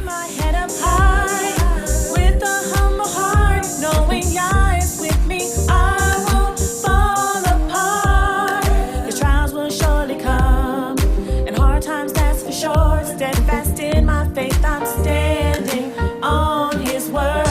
my head up high with a humble heart, knowing Yah is with me. I won't fall apart. The trials will surely come, and hard times, that's for sure. Steadfast in my faith, I'm standing on His word.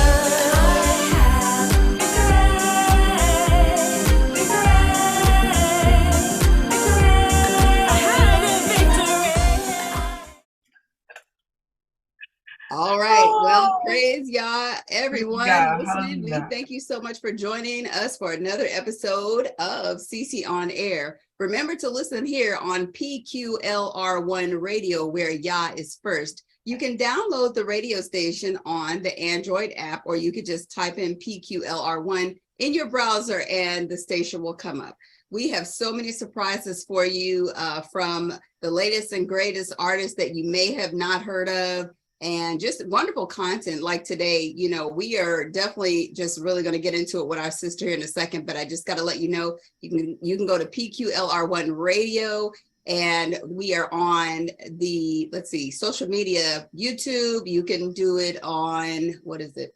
All right. Well, praise Yah, everyone listening. We hallelujah. thank you so much for joining us for another episode of CC on Air. Remember to listen here on PQLR1 Radio, where Yah is first. You can download the radio station on the Android app, or you could just type in PQLR1 in your browser and the station will come up. We have so many surprises for you from the latest and greatest artists that you may have not heard of, and just wonderful content like today. You know, we are definitely just really going to get into it with our sister here in a second, but I just got to let you know, you can go to PQLR1 Radio, and we are on the, let's see, social media, YouTube. You can do it on, what is it?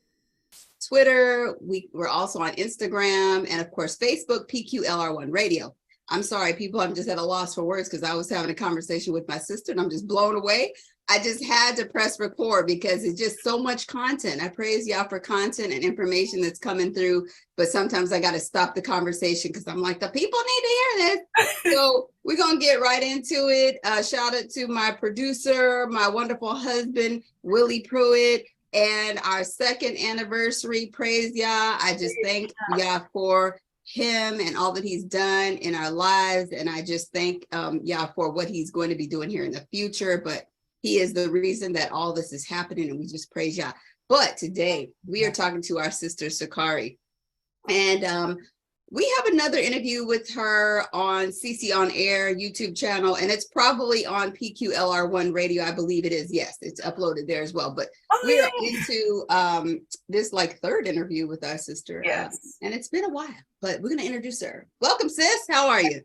Twitter. We're also on Instagram, and of course, Facebook, PQLR1 Radio. I'm sorry, people, I'm just at a loss for words because I was having a conversation with my sister and I'm just blown away. I just had to press record because it's just so much content. I praise y'all for content and information that's coming through, but sometimes I got to stop the conversation because I'm like, the people need to hear this. So we're going to get right into it. Shout out to my producer, my wonderful husband, Willie Pruitt, and our second anniversary. Praise Yah. I just thank Yah for him and all that he's done in our lives. And I just thank Yah for what he's going to be doing here in the future. But he is the reason that all this is happening, and we just praise Yah. But today we are talking to our sister Sukari, and we have another interview with her on CC on Air YouTube channel, and it's probably on PQLR1 Radio. I believe it is. Yes, it's uploaded there as well. But we are into this like third interview with our sister. Yes. And it's been a while, but we're going to introduce her. Welcome, sis. How are you?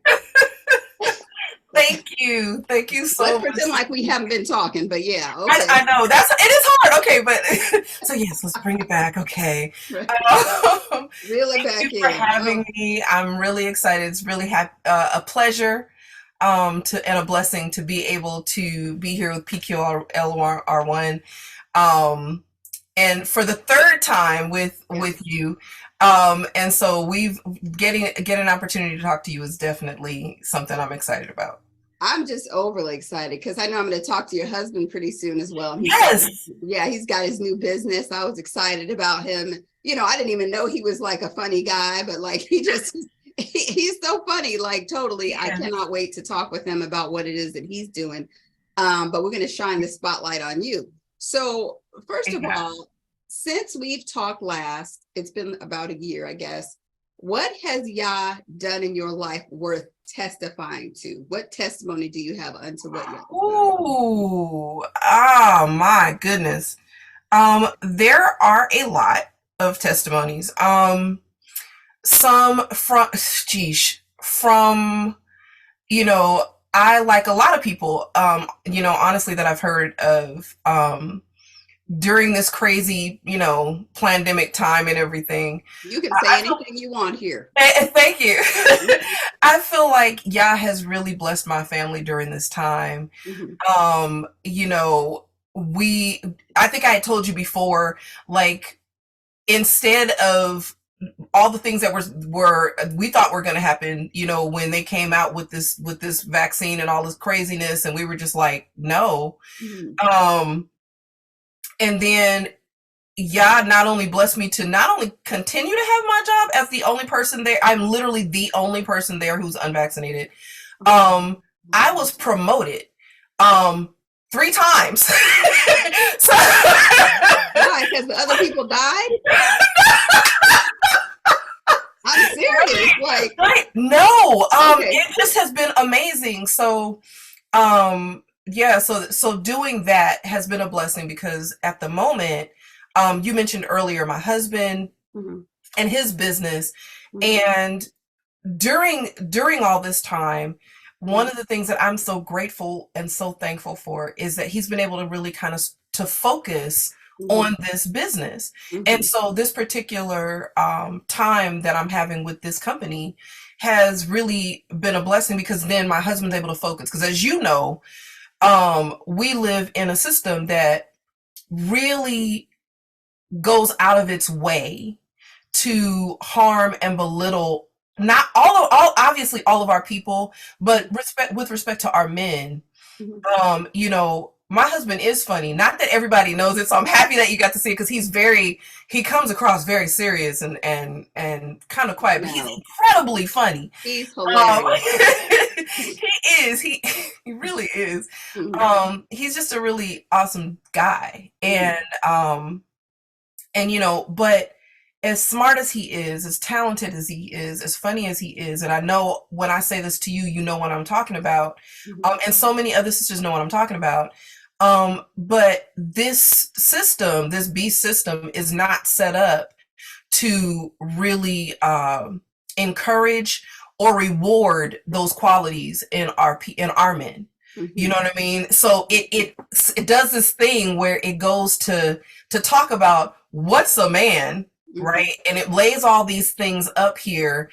Thank you. Thank you so Let's much. pretend like we haven't been talking, but yeah. Okay. I know it is hard. Okay, but so yes, let's bring it back. Okay. Reel it back Thank you in. for having me. I'm really excited. It's really a pleasure and a blessing to be able to be here with PQLR1 and for the third time with you. And so getting an opportunity to talk to you is definitely something I'm excited about. I'm just overly excited because I know I'm going to talk to your husband pretty soon as well. Yes. He's got his new business. I was excited about him. You know, I didn't even know he was like a funny guy, but like he's so funny, like totally. Yeah. I cannot wait to talk with him about what it is that he's doing. But we're going to shine the spotlight on you. So first of all, since we've talked last, it's been about a year, I guess. What has Yah done in your life worth testifying to? What testimony do you have unto what Yah? Oh my goodness. There are a lot of testimonies. Some from, you know, I, like a lot of people, you know, honestly, that I've heard of, during this crazy, you know, pandemic time and everything. You can say anything you want here. Thank you. I feel like Yah has really blessed my family during this time. Mm-hmm. You know, I think I had told you before, like, instead of all the things that we thought were going to happen, you know, when they came out with this vaccine and all this craziness, and we were just like, no. Mm-hmm. And then Yah not only blessed me to not only continue to have my job as the only person there, I'm literally the only person there who's unvaccinated. I was promoted 3 times. So why? Because the other people died? I'm serious. Like, no, it just has been amazing. So so doing that has been a blessing, because at the moment, you mentioned earlier my husband mm-hmm. and his business. Mm-hmm. And during all this time, one of the things that I'm so grateful and so thankful for is that he's been able to really kind of to focus on this business. And so this particular time that I'm having with this company has really been a blessing, because then my husband's able to focus. Because as you know, we live in a system that really goes out of its way to harm and belittle not all obviously all of our people, but with respect to our men. You know, my husband is funny. Not that everybody knows it, so I'm happy that you got to see it, because he comes across very serious and kind of quiet, but he's incredibly funny. He's hilarious. He really is. He's just a really awesome guy. And you know, but as smart as he is, as talented as he is, as funny as he is, and I know when I say this to you, you know what I'm talking about, and so many other sisters know what I'm talking about. But this system, this beast system, is not set up to really encourage or reward those qualities in our men. You know what I mean? So it does this thing where it goes to talk about what's a man, right? And it lays all these things up here,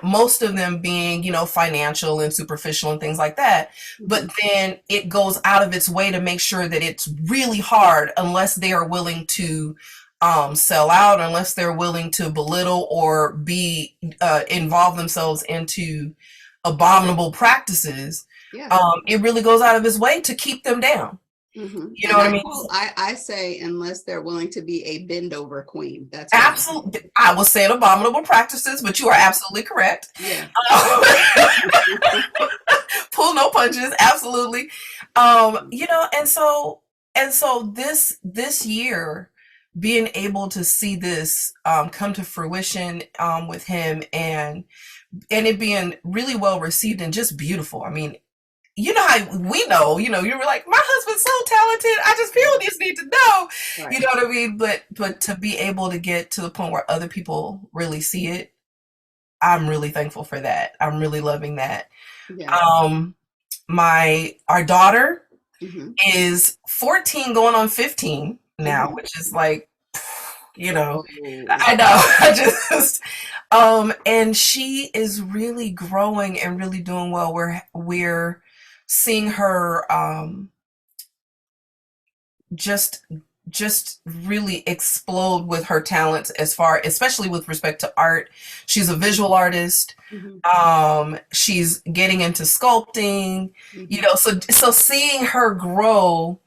most of them being, you know, financial and superficial and things like that. But then it goes out of its way to make sure that it's really hard, unless they are willing to sell out, unless they're willing to belittle or be involve themselves into abominable practices. It really goes out of its way to keep them down. You know what I mean? I say, unless they're willing to be a bend over queen. That's absolutely. I was saying abominable practices, but you are absolutely correct. Yeah. Pull no punches. Absolutely. You know, and so this year, being able to see this come to fruition with him, and it being really well received and just beautiful. I mean, you know how we know, you know, you were like, my husband's so talented. I just feel just need to know, right. You know what I mean? But to be able to get to the point where other people really see it, I'm really thankful for that. I'm really loving that. Yeah. Our daughter is 14 going on 15 now, which is like, you know, I know, I just, and she is really growing and really doing well. We're seeing her just really explode with her talents, especially with respect to art. She's a visual artist. She's getting into sculpting, you know, so seeing her grow,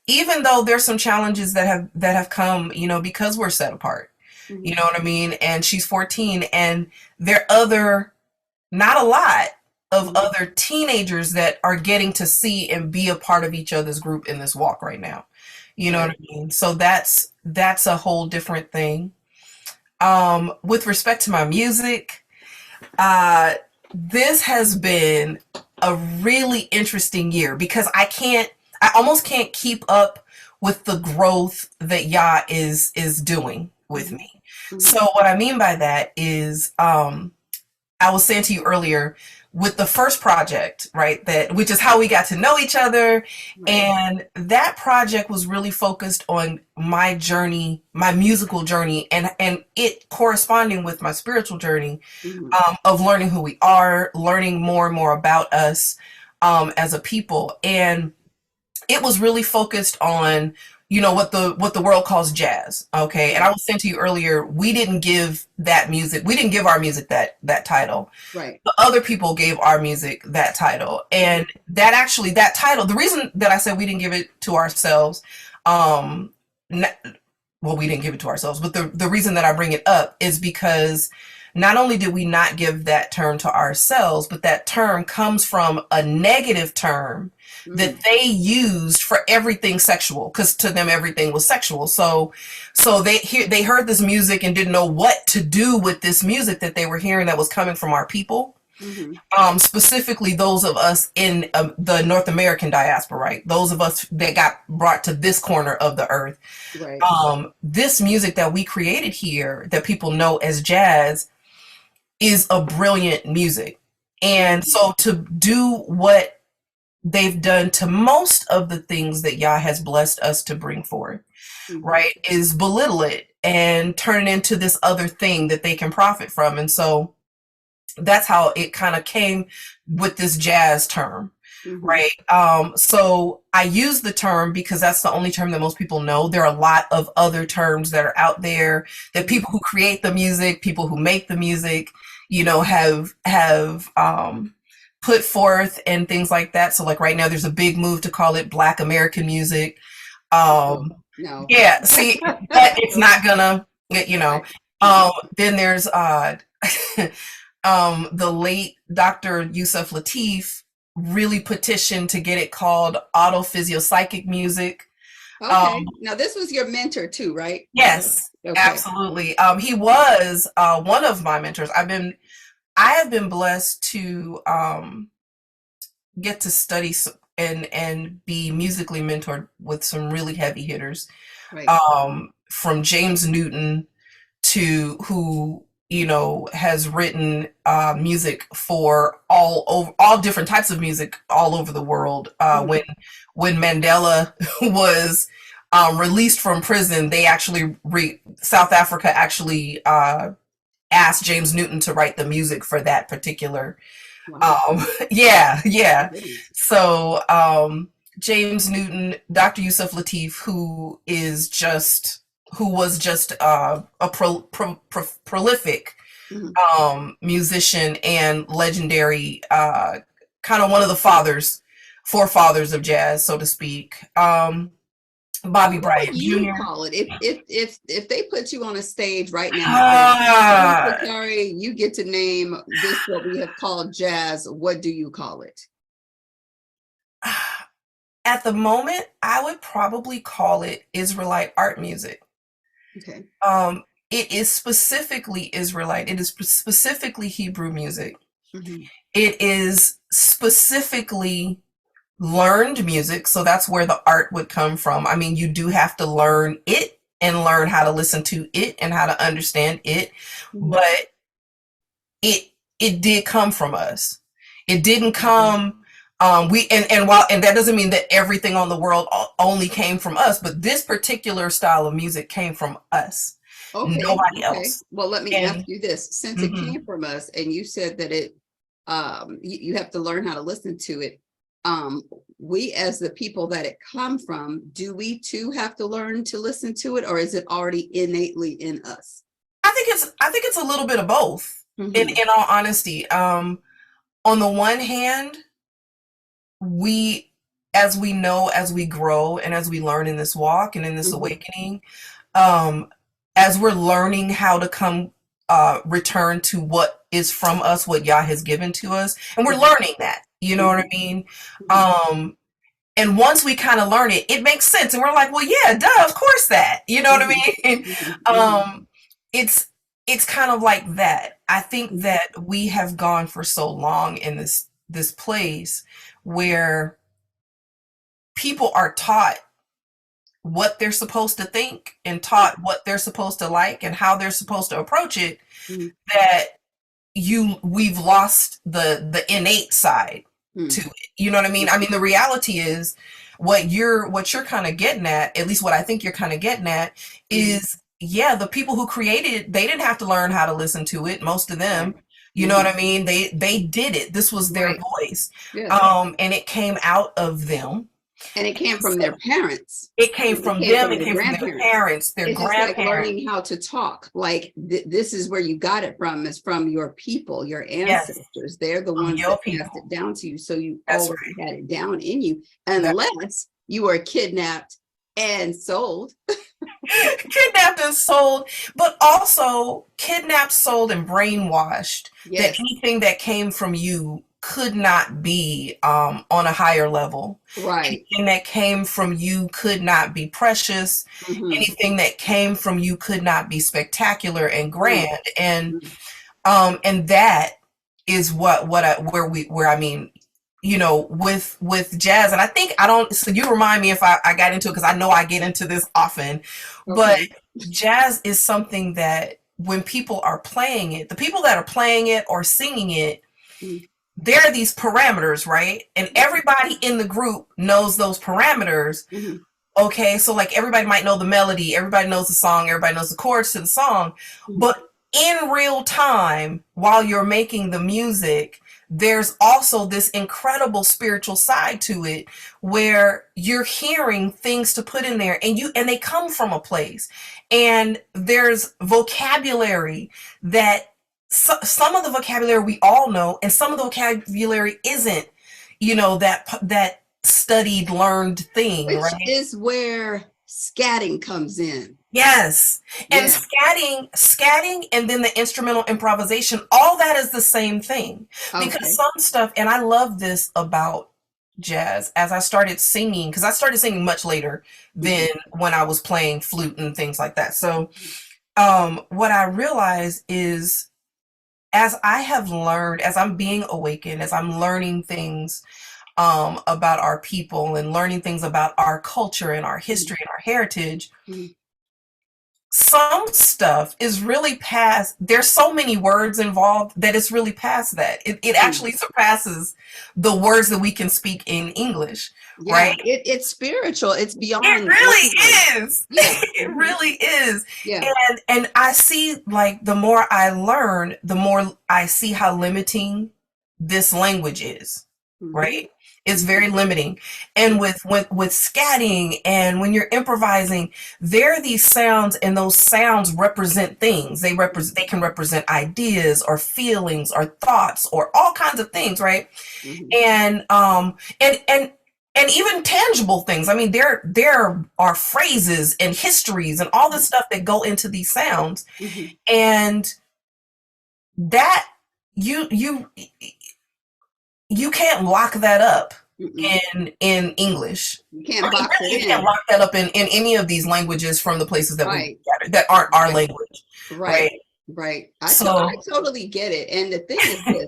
even though there's some challenges that have come, you know, because we're set apart, you know what I mean? And she's 14, and there are not a lot of other teenagers that are getting to see and be a part of each other's group in this walk right now. You know what I mean? So that's a whole different thing. With respect to my music, this has been a really interesting year, because I almost can't keep up with the growth that Yah is doing with me. So what I mean by that is, I was saying to you earlier, with the first project, right, which is how we got to know each other. Right. And that project was really focused on my journey, my musical journey, and it corresponding with my spiritual journey, of learning who we are, learning more and more about us as a people. And it was really focused on, you know, what the world calls jazz. Okay. And I was saying to you earlier, we didn't give our music that title. Right. The other people gave our music that title. And that title, the reason that I said we didn't give it to ourselves, we didn't give it to ourselves, but the reason that I bring it up is because not only did we not give that term to ourselves, but that term comes from a negative term that they used for everything sexual, because to them everything was sexual. So they heard this music and didn't know what to do with this music that they were hearing that was coming from our people. Specifically those of us in the North American diaspora, right? Those of us that got brought to this corner of the earth. Right. This music that we created here that people know as jazz is a brilliant music. And so to do what they've done to most of the things that Yah has blessed us to bring forth, right, is belittle it and turn it into this other thing that they can profit from. And so that's how it kind of came with this jazz term. Right. So I use the term because that's the only term that most people know. There are a lot of other terms that are out there that people who create the music, people who make the music, have put forth and things like that. So like right now there's a big move to call it Black American music. No. Yeah, see, but it's not gonna, then there's the late Dr. Yusuf Lateef really petitioned to get it called autophysiopsychic music. Okay. Now this was your mentor too, right? Yes, okay. Absolutely. He was one of my mentors. I have been blessed to get to study and be musically mentored with some really heavy hitters. Right. From James Newton to who has written music for all different types of music all over the world. When Mandela was released from prison, they actually South Africa actually asked James Newton to write the music for that particular. Wow. Yeah. So James Newton, Dr. Yusuf Lateef, who was just a prolific musician and legendary, kind of one of the forefathers of jazz, so to speak. Bobby Bryant Jr. Call it if they put you on a stage right now, Sukari, you get to name this what we have called jazz. What do you call it? At the moment, I would probably call it Israelite art music. Okay. It is specifically Israelite. It is specifically Hebrew music. Mm-hmm. It is specifically learned music. So that's where the art would come from. I mean, you do have to learn it and learn how to listen to it and how to understand it. Mm-hmm. But it did come from us. It didn't come. And that doesn't mean that everything on the world only came from us, but this particular style of music came from us. Okay. Nobody else. Well, let me ask you this: since it came from us, and you said that you have to learn how to listen to it. We, as the people that it come from, do we too have to learn to listen to it, or is it already innately in us? I think it's a little bit of both. In all honesty, on the one hand, as we know, as we grow and as we learn in this walk and in this awakening, as we're learning how to return to what is from us, what Yah has given to us, and we're learning that, you know what I mean? And once we kind of learn it, it makes sense, and we're like, well, yeah, duh, of course that, you know what I mean? It's kind of like that. I think that we have gone for so long in this place where people are taught what they're supposed to think and taught what they're supposed to like and how they're supposed to approach it, that we've lost the innate side to it. You know what I mean? I mean, the reality is what you're kind of getting at least what I think you're kind of getting at, is the people who created it, they didn't have to learn how to listen to it, most of them. You know what I mean? They did it. This was their voice. And it came out of them. And it came from their parents. It came from them. It came from their parents, their grandparents. Like learning how to talk. Like this is where you got it from, is from your people, your ancestors. Yes. They're the ones that passed it down to you. So you already had it down in you, unless you were kidnapped and sold. Kidnapped and sold, but also kidnapped, sold, and brainwashed. That anything that came from you could not be on a higher level. Right. Anything that came from you could not be precious. Anything that came from you could not be spectacular and grand. And that is where I mean, you know, with jazz. And I think so you remind me if I got into it, because I know I get into this often, but jazz is something that when people are playing it, the people that are playing it or singing it, there are these parameters, right? And everybody in the group knows those parameters. Mhm. Okay, so like everybody might know the melody, everybody knows the song, everybody knows the chords to the song, Mhm. but in real time, while you're making the music, there's also this incredible spiritual side to it where you're hearing things to put in there and they come from a place. And there's vocabulary that some of the vocabulary we all know, and some of the vocabulary isn't, that studied, learned thing, Which right? is where scatting comes in. Yes. And Yeah. scatting and then the instrumental improvisation, all that is the same thing. Because Okay. some stuff, and I love this about jazz, as I started singing, because I started singing much later than when I was playing flute and things like that. So what I realize is, as I have learned, as I'm being awakened, as I'm learning things about our people and learning things about our culture and our history and our heritage, Mhm. some stuff is really past. There's so many words involved that it's really past that. It Mhm. actually surpasses the words that we can speak in English, Yeah, right? it's spiritual. It's It beyond language. really is. Yeah. It Mhm. really is. Yeah. And I see, like, the more I learn, the more I see how limiting this language is, Mhm. right? It's very limiting. And with scatting and when you're improvising, there are these sounds, and those sounds represent things. They can represent ideas or feelings or thoughts or all kinds of things, right? Mhm. And and even tangible things. I mean, there are phrases and histories and all this stuff that go into these sounds, Mhm. and that you you can't lock that up Mm-mm. in English. You I can't mean, box it really, you can't in. lock that up in any of these languages from the places that we Right. gathered that aren't our Right. language, Right. right? Right. I So totally get it. And the thing is this,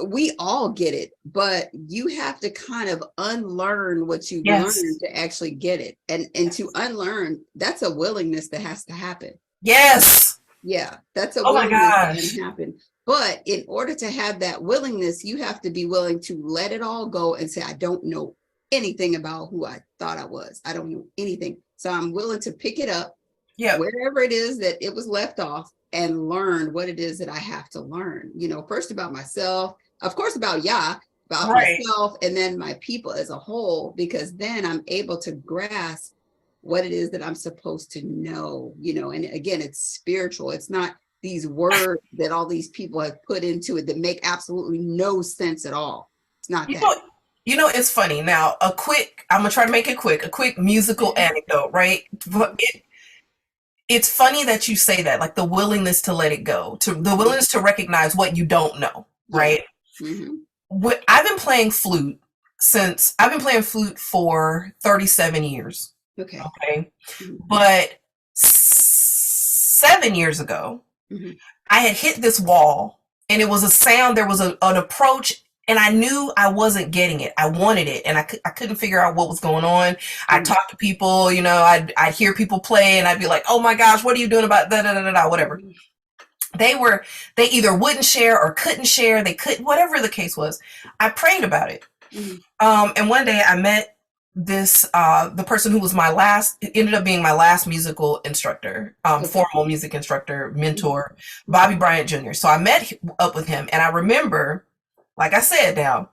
we all get it, but you have to kind of unlearn what you've learned yes, to actually get it. And to unlearn, that's a willingness that has to happen. yes. Yeah, that's a Oh my willingness that gosh. can happen. But in order to have that willingness, you have to be willing to let it all go and say, I don't know anything about who I thought I was. I don't know anything. So I'm willing to pick it up Yep. wherever it is that it was left off and learn what it is that I have to learn, first about myself, of course, about Yah, about Right. myself, and then my people as a whole, because then I'm able to grasp what it is that I'm supposed to know, and again, it's spiritual. It's not these words that all these people have put into it that make absolutely no sense at all. It's not You that. know, it's funny. Now, I'm gonna try to make it quick, a quick musical anecdote, right? But it's funny that you say that, like the willingness to let it go, to the willingness to recognize what you don't know, Yeah. right? Mm-hmm. I've been playing flute for 37 years. Okay. Okay. Mm-hmm. But 7 years ago, Mm-hmm. I had hit this wall, and it was a sound, there was an approach, and I knew I wasn't getting it. I wanted it, and I couldn't figure out what was going on. I'd Mm-hmm. talk to people, I'd hear people play, and I'd be like, oh my gosh, what are you doing about da da da da da, whatever. They either wouldn't share or couldn't share, they couldn't, whatever the case was. I prayed about it. Mm-hmm. And one day I met the person who was ended up being my last musical instructor, Okay. formal music instructor, mentor, Bobby Bryant Jr. So I met up with him, and I remember, like I said, now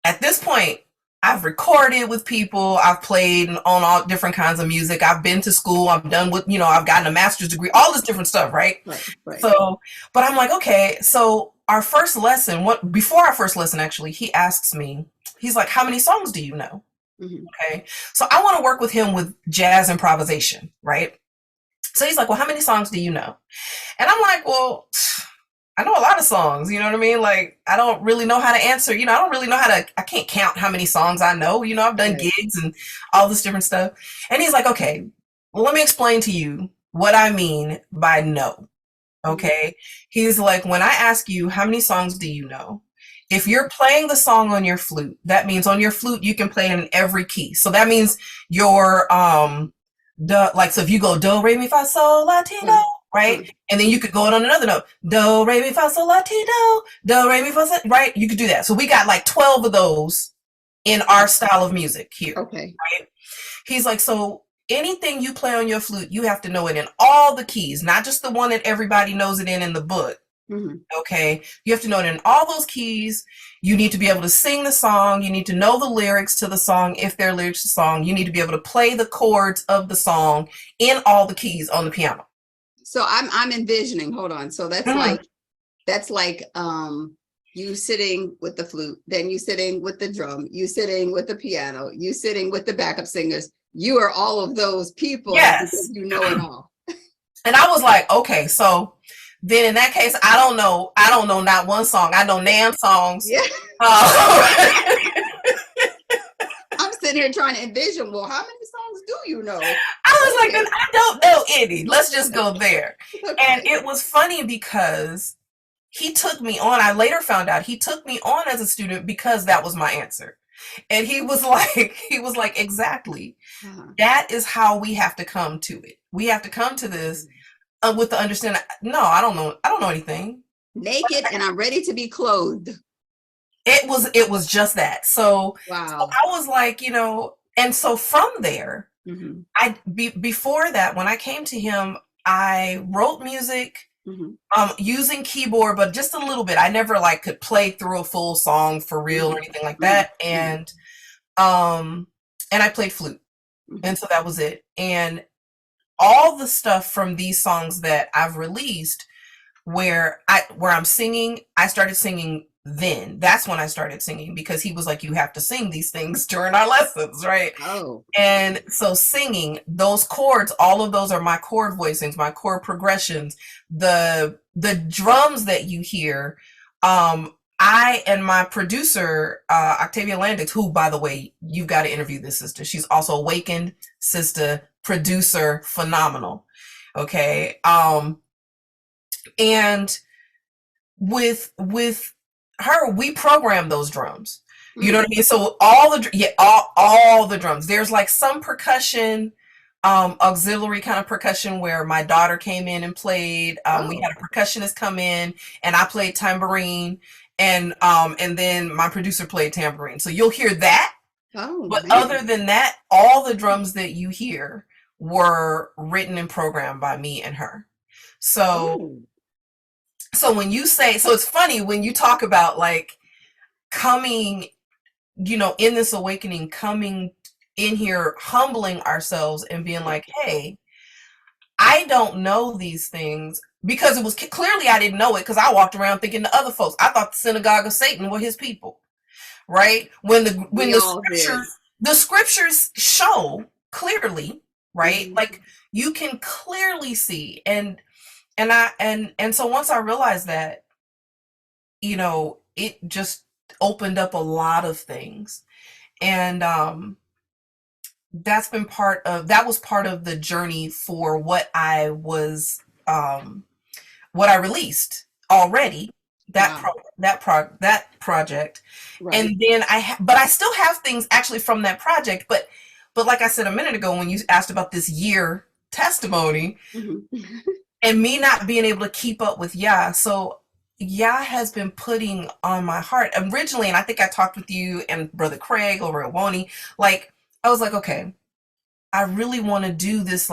at this point, I've recorded with people, I've played on all different kinds of music, I've been to school, I'm done with, I've gotten a master's degree, all this different stuff, right? Right. So, but I'm like, okay, so before our first lesson, actually, he asks me, he's like, how many songs do you know? Mm-hmm. Okay. So I want to work with him with jazz improvisation, right? So he's like, well, how many songs do you know? And I'm like, well, I know a lot of songs, you know what I mean? Like, I don't really know how to answer, I don't really know I can't count how many songs I know. I've done gigs and all this different stuff. And he's like, okay, well, let me explain to you what I mean by no. Okay. He's like, when I ask you, how many songs do you know? If you're playing the song on your flute, that means on your flute, you can play it in every key. So that means your, so if you go do, re, mi, fa, sol, la, ti, do, right? And then you could go on another note. Do, re, mi, fa, sol, la, ti, do, re, mi, fa, sol, right? You could do that. So we got like 12 of those in our style of music here, Okay. right? He's like, so anything you play on your flute, you have to know it in all the keys, not just the one that everybody knows it in the book. Mm-hmm. Okay. You have to know it in all those keys. You need to be able to sing the song. You need to know the lyrics to the song. If there are lyrics to the song, you need to be able to play the chords of the song in all the keys on the piano. So I'm envisioning, hold on. So that's like you sitting with the flute, then you sitting with the drum, you sitting with the piano, you sitting with the backup singers. You are all of those people because you know it all. And I was like, okay, so then in that case, I don't know not one song. I know Nan songs. Yeah. I'm sitting here trying to envision, well, how many songs do you know? I was like, then I don't know any. Let's just go there. Okay. And it was funny because he took me on. I later found out he took me on as a student because that was my answer. And he was like, exactly. That is how we have to come to it. We have to come to this with the understanding, no, I don't know anything. Naked and I'm ready to be clothed. It was just that. So, wow. So I was like, and so from there, before that, when I came to him, I wrote music using keyboard, but just a little bit. I never could play through a full song for real or anything like that. And I played flute. And so that was it. And all the stuff from these songs that I've released where I'm singing, I started singing then. That's when I started singing because he was like, you have to sing these things during our lessons, right? Oh. And so singing, those chords, all of those are my chord voicings, my chord progressions, the drums that you hear. I and my producer, Octavia Landix, who, by the way, you've got to interview this sister. She's also Awakened sister, producer, phenomenal. Okay. And with her, we program those drums. You know what I mean? So all the drums. There's some percussion, auxiliary kind of percussion where my daughter came in and played. We had a percussionist come in and I played tambourine. And then my producer played tambourine. So you'll hear that. But other than that, all the drums that you hear were written and programmed by me and her. So when you say, so it's funny when you talk about coming, in this awakening, coming in here, humbling ourselves and being like, hey, I don't know these things. Because it was clearly I didn't know it because I walked around thinking the other folks. I thought the synagogue of Satan were his people, right? When the scriptures show clearly, right? You can clearly see, and so once I realized that, it just opened up a lot of things, and that was part of the journey for what I was. What I released already, that project, right. And then but I still have things actually from that project. But like I said a minute ago, when you asked about this year testimony, and me not being able to keep up with Yah, so Yah has been putting on my heart originally, and I think I talked with you and Brother Craig over at Woni. I was like, okay, I really want to do this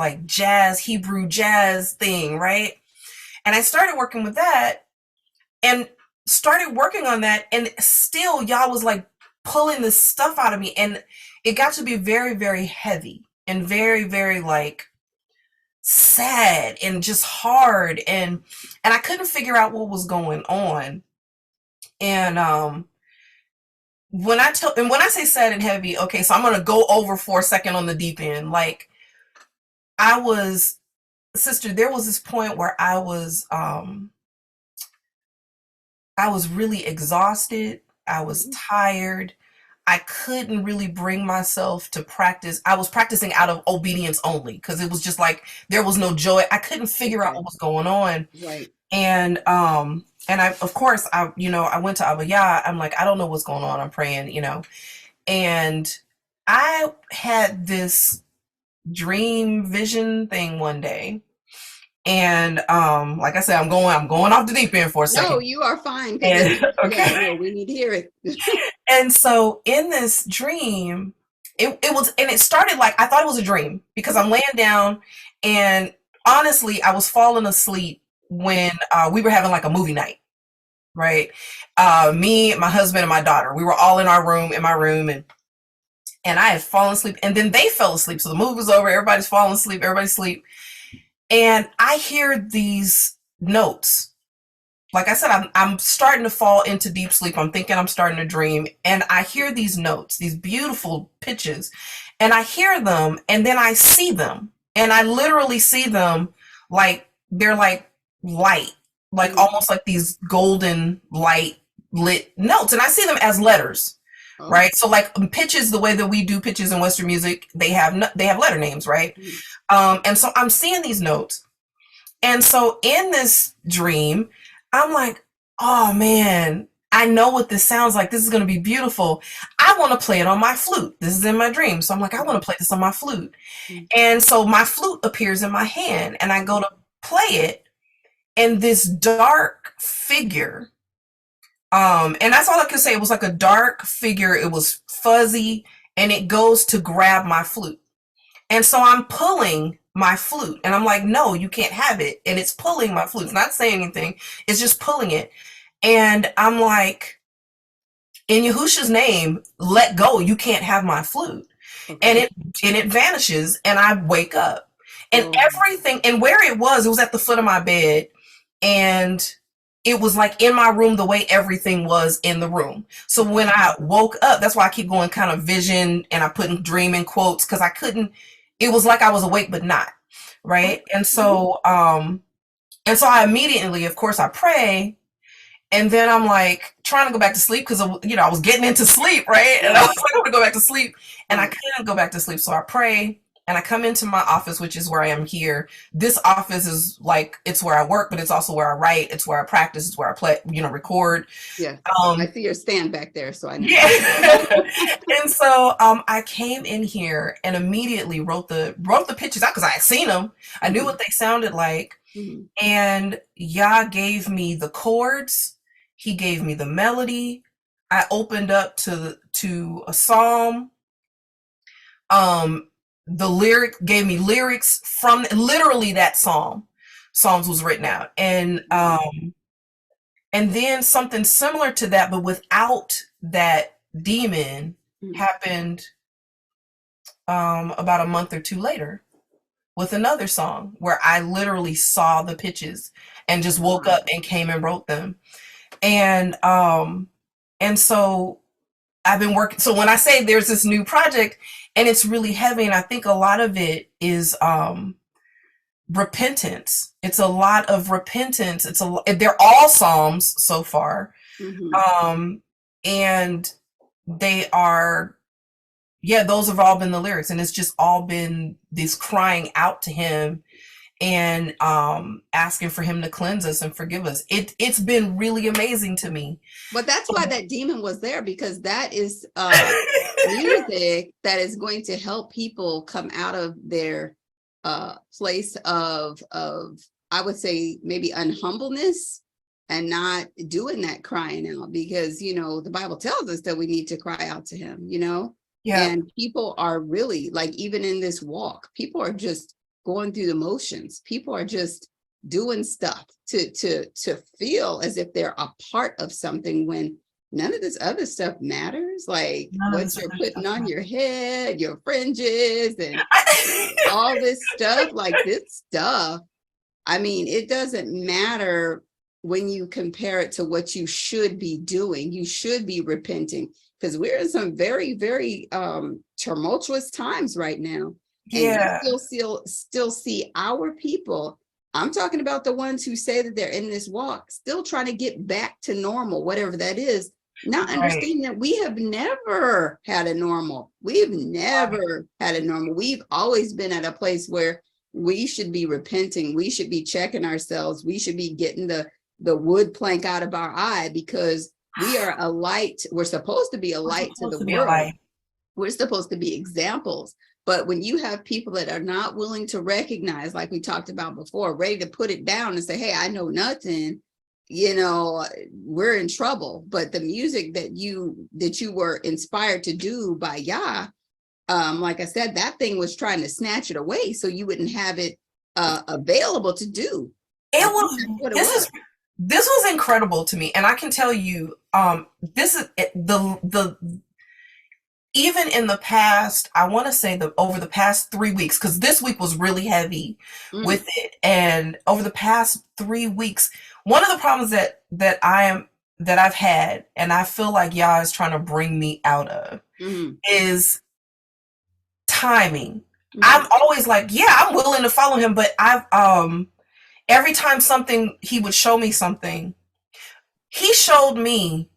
Hebrew jazz thing, right? And I started working with that and started working on that. And still Yah was pulling this stuff out of me. And it got to be very, very heavy and very, very sad and just hard. And I couldn't figure out what was going on. And when I say sad and heavy, okay, so I'm going to go over for a second on the deep end. Sister, there was this point where I was really exhausted. I was tired. I couldn't really bring myself to practice. I was practicing out of obedience only because it was just there was no joy. I couldn't figure out what was going on. Right. And I, of course, I went to Abba Yah. I'm like, I don't know what's going on. I'm praying, and I had this dream vision thing one day, And like I said, I'm going off the deep end for a No, second. you are fine. And Yeah, okay. no, we need to hear it. And so in this dream, it was, and it started like I thought it was a dream because I'm laying down, and honestly, I was falling asleep when we were having like a movie night, right? Me, my husband, and my daughter, we were all in our room, in my room, and I had fallen asleep, and then they fell asleep. So the movie was over, everybody's falling asleep, everybody's asleep, and I hear these notes. Like I said, I'm starting to fall into deep sleep. I'm thinking I'm starting to dream. And I hear these notes, these beautiful pitches, and I hear them and then I see them. And I literally see them like they're like light, like Mhm. almost like these golden light lit notes. And I see them as letters, Oh. right? So like pitches, the way that we do pitches in Western music, they have letter names, right? Mhm. And so I'm seeing these notes. And so in this dream, I'm like, oh man, I know what this sounds like. This is going to be beautiful. I want to play it on my flute. This is in my dream. So I'm like, I want to play this on my flute. Mhm. And so my flute appears in my hand and I go to play it. And this dark figure, and that's all I could say. It was like a dark figure. It was fuzzy and it goes to grab my flute. And so I'm pulling my flute and I'm like, no, you can't have it. And it's pulling my flute. It's not saying anything. It's just pulling it. And I'm like, in Yahusha's name, let go. You can't have my flute. Okay. And it vanishes and I wake up. And Oh. everything, and where it was at the foot of my bed. And it was like in my room the way everything was in the room. So when I woke up, that's why I keep going kind of vision and I put in dream in quotes because I couldn't, it was like I was awake but not, right? And so I immediately, of course, I pray, and then I'm like trying to go back to sleep because I was getting into sleep, right? And I was like, I want to go back to sleep, and I couldn't go back to sleep. So I pray, and I come into my office, which is where I am here. This office is like it's where I work, but it's also where I write. It's where I practice. It's where I play, record. Yeah. I see your stand back there, so I know. Yeah. And so I came in here and immediately wrote the pitches out because I had seen them. I knew what they sounded like. Mhm. And Yah gave me the chords. He gave me the melody. I opened up to a psalm. The lyric gave me lyrics from literally that psalm. Psalms was written out. And then something similar to that, but without that demon, happened about a month or two later with another song where I literally saw the pitches and just woke up and came and wrote them. And so I've been working. So when I say there's this new project and it's really heavy, and I think a lot of it is repentance. It's a lot of repentance. They're all psalms so far. And they are, those have all been the lyrics, and it's just all been this crying out to him and asking for him to cleanse us and forgive us. It's been really amazing to me. But that's why that demon was there, because that is music that is going to help people come out of their place of I would say maybe unhumbleness and not doing that crying out, because the Bible tells us that we need to cry out to him, and people are really like, even in this walk, people are just going through the motions. People are just doing stuff to feel as if they're a part of something, when none of this other stuff matters, like what you're putting on your head, your fringes, and all this stuff. Like this stuff, I mean, it doesn't matter when you compare it to what you should be doing. You should be repenting, because we're in some very, very tumultuous times right now. And you still see our people. I'm talking about the ones who say that they're in this walk, still trying to get back to normal, whatever that is, not understanding that we have never had a normal. We've never had a normal. We've always been at a place where we should be repenting. We should be checking ourselves. We should be getting the wood plank out of our eye, because we are a light. We're supposed to be a light to the world. we're supposed to be examples. But when you have people that are not willing to recognize, like we talked about before, ready to put it down and say, hey, I know nothing, we're in trouble. But the music that you were inspired to do by Yah, like I said, that thing was trying to snatch it away so you wouldn't have it available to do. This was incredible to me, and I can tell you, this is the even in the past, I want to say over the past 3 weeks, because this week was really heavy with it, and over the past 3 weeks, one of the problems that I've had, and I feel like Yah is trying to bring me out of, is timing. I'm always like, yeah, I'm willing to follow him, but every time he would show me something, he showed me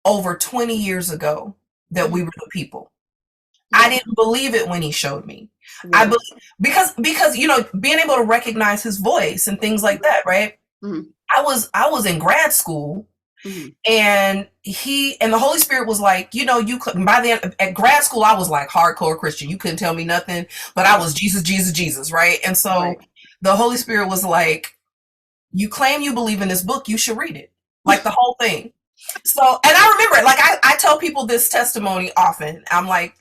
over 20 years ago that we were the people. I didn't believe it when he showed me. I believe, because being able to recognize his voice and things like that, right? I was in grad school, and the Holy Spirit was like, you couldn't, by the end at grad school, I was like hardcore Christian. You couldn't tell me nothing, but I was Jesus, Jesus, Jesus, right? And so the Holy Spirit was like, you claim you believe in this book, you should read it, like the whole thing. So, and I remember, like, I tell people this testimony often. I'm like,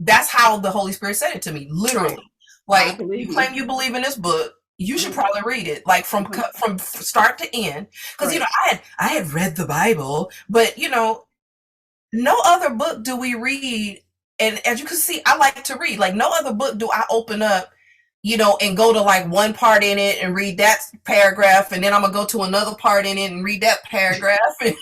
that's how the Holy Spirit said it to me, literally. Like, you claim you believe in this book, you should probably read it, like from start to end. Because I had read the Bible, but no other book do we read. And as you can see, I like to read. Like, no other book do I open up, and go to like one part in it and read that paragraph, and then I'm gonna go to another part in it and read that paragraph, and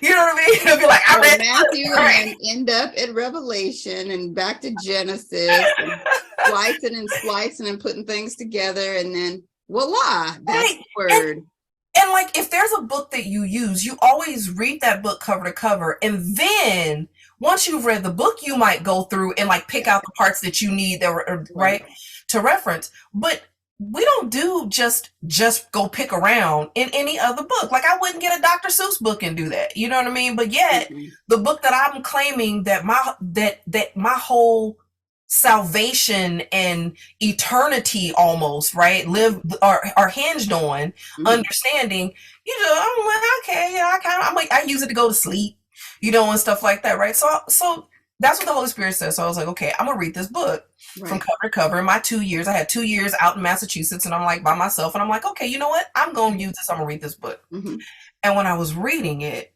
you know what I mean? It'll be like, I read Matthew and end up at Revelation and back to Genesis, and splicing and putting things together, and then voila, that's the word. And like, if there's a book that you use, you always read that book cover to cover, and then once you've read the book, you might go through and like pick out the parts that you need that were right to reference. But we don't do just go pick around in any other book. Like, I wouldn't get a Dr. Seuss book and do that. You know what I mean? But yet the book that I'm claiming that my whole salvation and eternity almost, right, are hinged on understanding, I'm like, okay, I use it to go to sleep, and stuff like that, right? So that's what the Holy Spirit says. So I was like, okay, I'm gonna read this book from cover to cover. In my 2 years, I had 2 years out in Massachusetts, and I'm like by myself, and I'm like, okay, you know what? I'm gonna use this. I'm gonna read this book. And when I was reading it,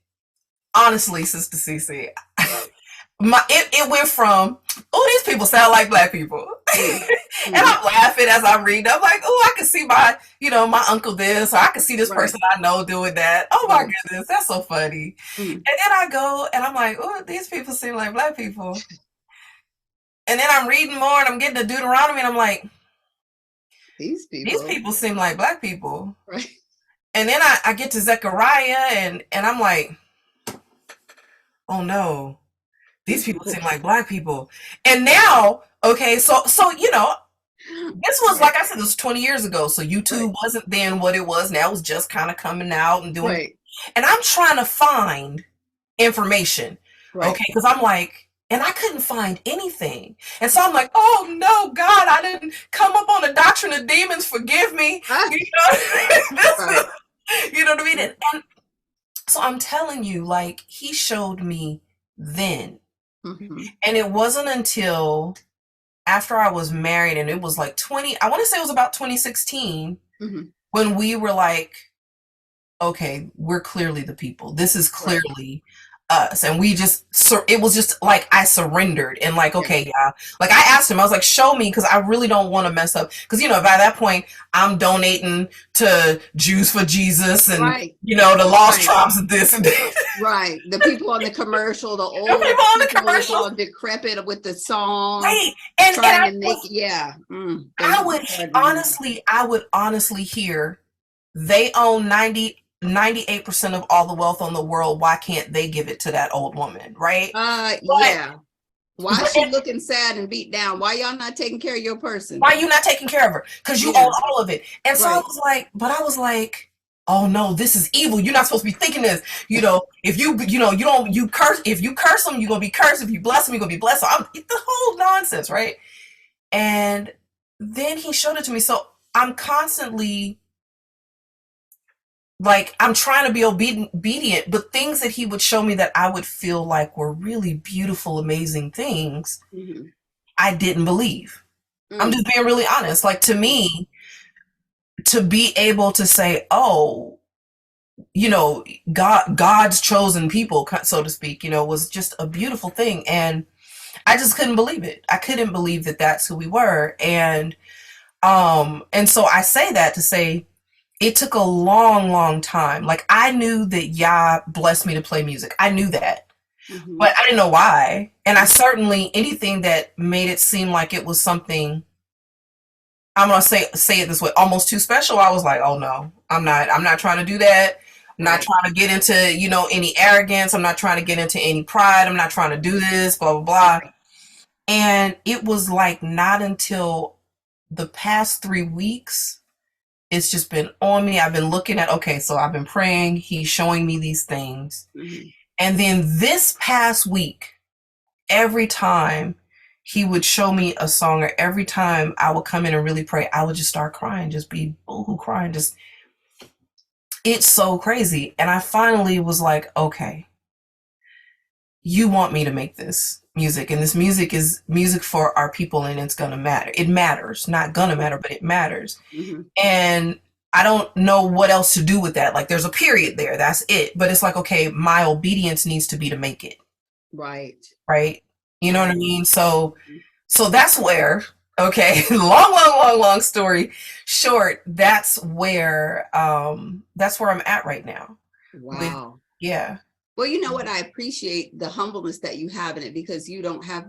honestly, Sister Cece, it went from, oh, these people sound like Black people. And I'm laughing as I read. I'm like, oh, I can see my uncle this, or I can see this person I know doing that. Oh my goodness, that's so funny. And then I go and I'm like, oh, these people seem like Black people. And then I'm reading more and I'm getting to Deuteronomy and I'm like, these people seem like Black people. Right. And then I get to Zechariah and I'm like, oh no, these people seem like Black people. And now, okay, so this was, like I said, this was 20 years ago. So YouTube wasn't then what it was. Now it's just kind of coming out and doing, and I'm trying to find information. Okay, because I'm like, and I couldn't find anything. And so I'm like, oh no, God, I didn't come up on the doctrine of demons. Forgive me. You know what I mean? And so I'm telling you, like, he showed me then. And it wasn't until after I was married, and it was like I want to say it was about 2016, when we were like, okay, we're clearly the people. This is clearly us. And it was just like, I surrendered and like, okay, like I asked him, I was like, show me, because I really don't want to mess up. Because, by that point, I'm donating to Jews for Jesus and, the lost tribes of this and that. Right. The people on the commercial, the old people on the commercial, all decrepit with the song. Right. And trying to make, I would honestly hear they own 98% of all the wealth on the world. Why can't they give it to that old woman? Right. Why is she looking sad and beat down? Why y'all not taking care of your person? Why you not taking care of her? Because you own all of it. And so I was like, oh no, this is evil. You're not supposed to be thinking this. You know, if you curse, if you curse them, you're going to be cursed. If you bless them, you're going to be blessed. So the whole nonsense, right? And then he showed it to me. So I'm constantly like, I'm trying to be obedient, but things that he would show me that I would feel like were really beautiful, amazing things, Mm-hmm. I didn't believe. I'm Mm. just being really honest. Like, to me, to be able to say, oh, you know, God's chosen people, so to speak, you know, was just a beautiful thing. And I just couldn't believe it. I couldn't believe that that's who we were. And so I say that to say it took a long, long time. Like, I knew that Yah blessed me to play music. I knew that, Mm-hmm. but I didn't know why. And I certainly, anything that made it seem like it was something, I'm gonna say it this way, almost too special, I was like, oh no, I'm not trying to do that. I'm not Right. trying to get into, you know, any arrogance. I'm not trying to get into any pride. I'm not trying to do this, blah, blah, blah. Right. And it was like not until the past 3 weeks, it's just been on me. I've been looking at, okay, so I've been praying. He's showing me these things. Mm-hmm. And then this past week, every time he would show me a song, or every time I would come in and really pray, I would just start crying, just be boohoo crying. Just, it's so crazy. And I finally was like, okay, you want me to make this music, and this music is music for our people, and it's gonna matter. It matters, not gonna matter, but it matters. Mm-hmm. And I don't know what else to do with that. Like, there's a period there, that's it. But it's like, okay, my obedience needs to be to make it Right. right. You know what I Right. mean? So that's where, okay, long story short, that's where I'm at right now with, Wow. yeah. Well, you know what? I appreciate the humbleness that you have in it, because you don't have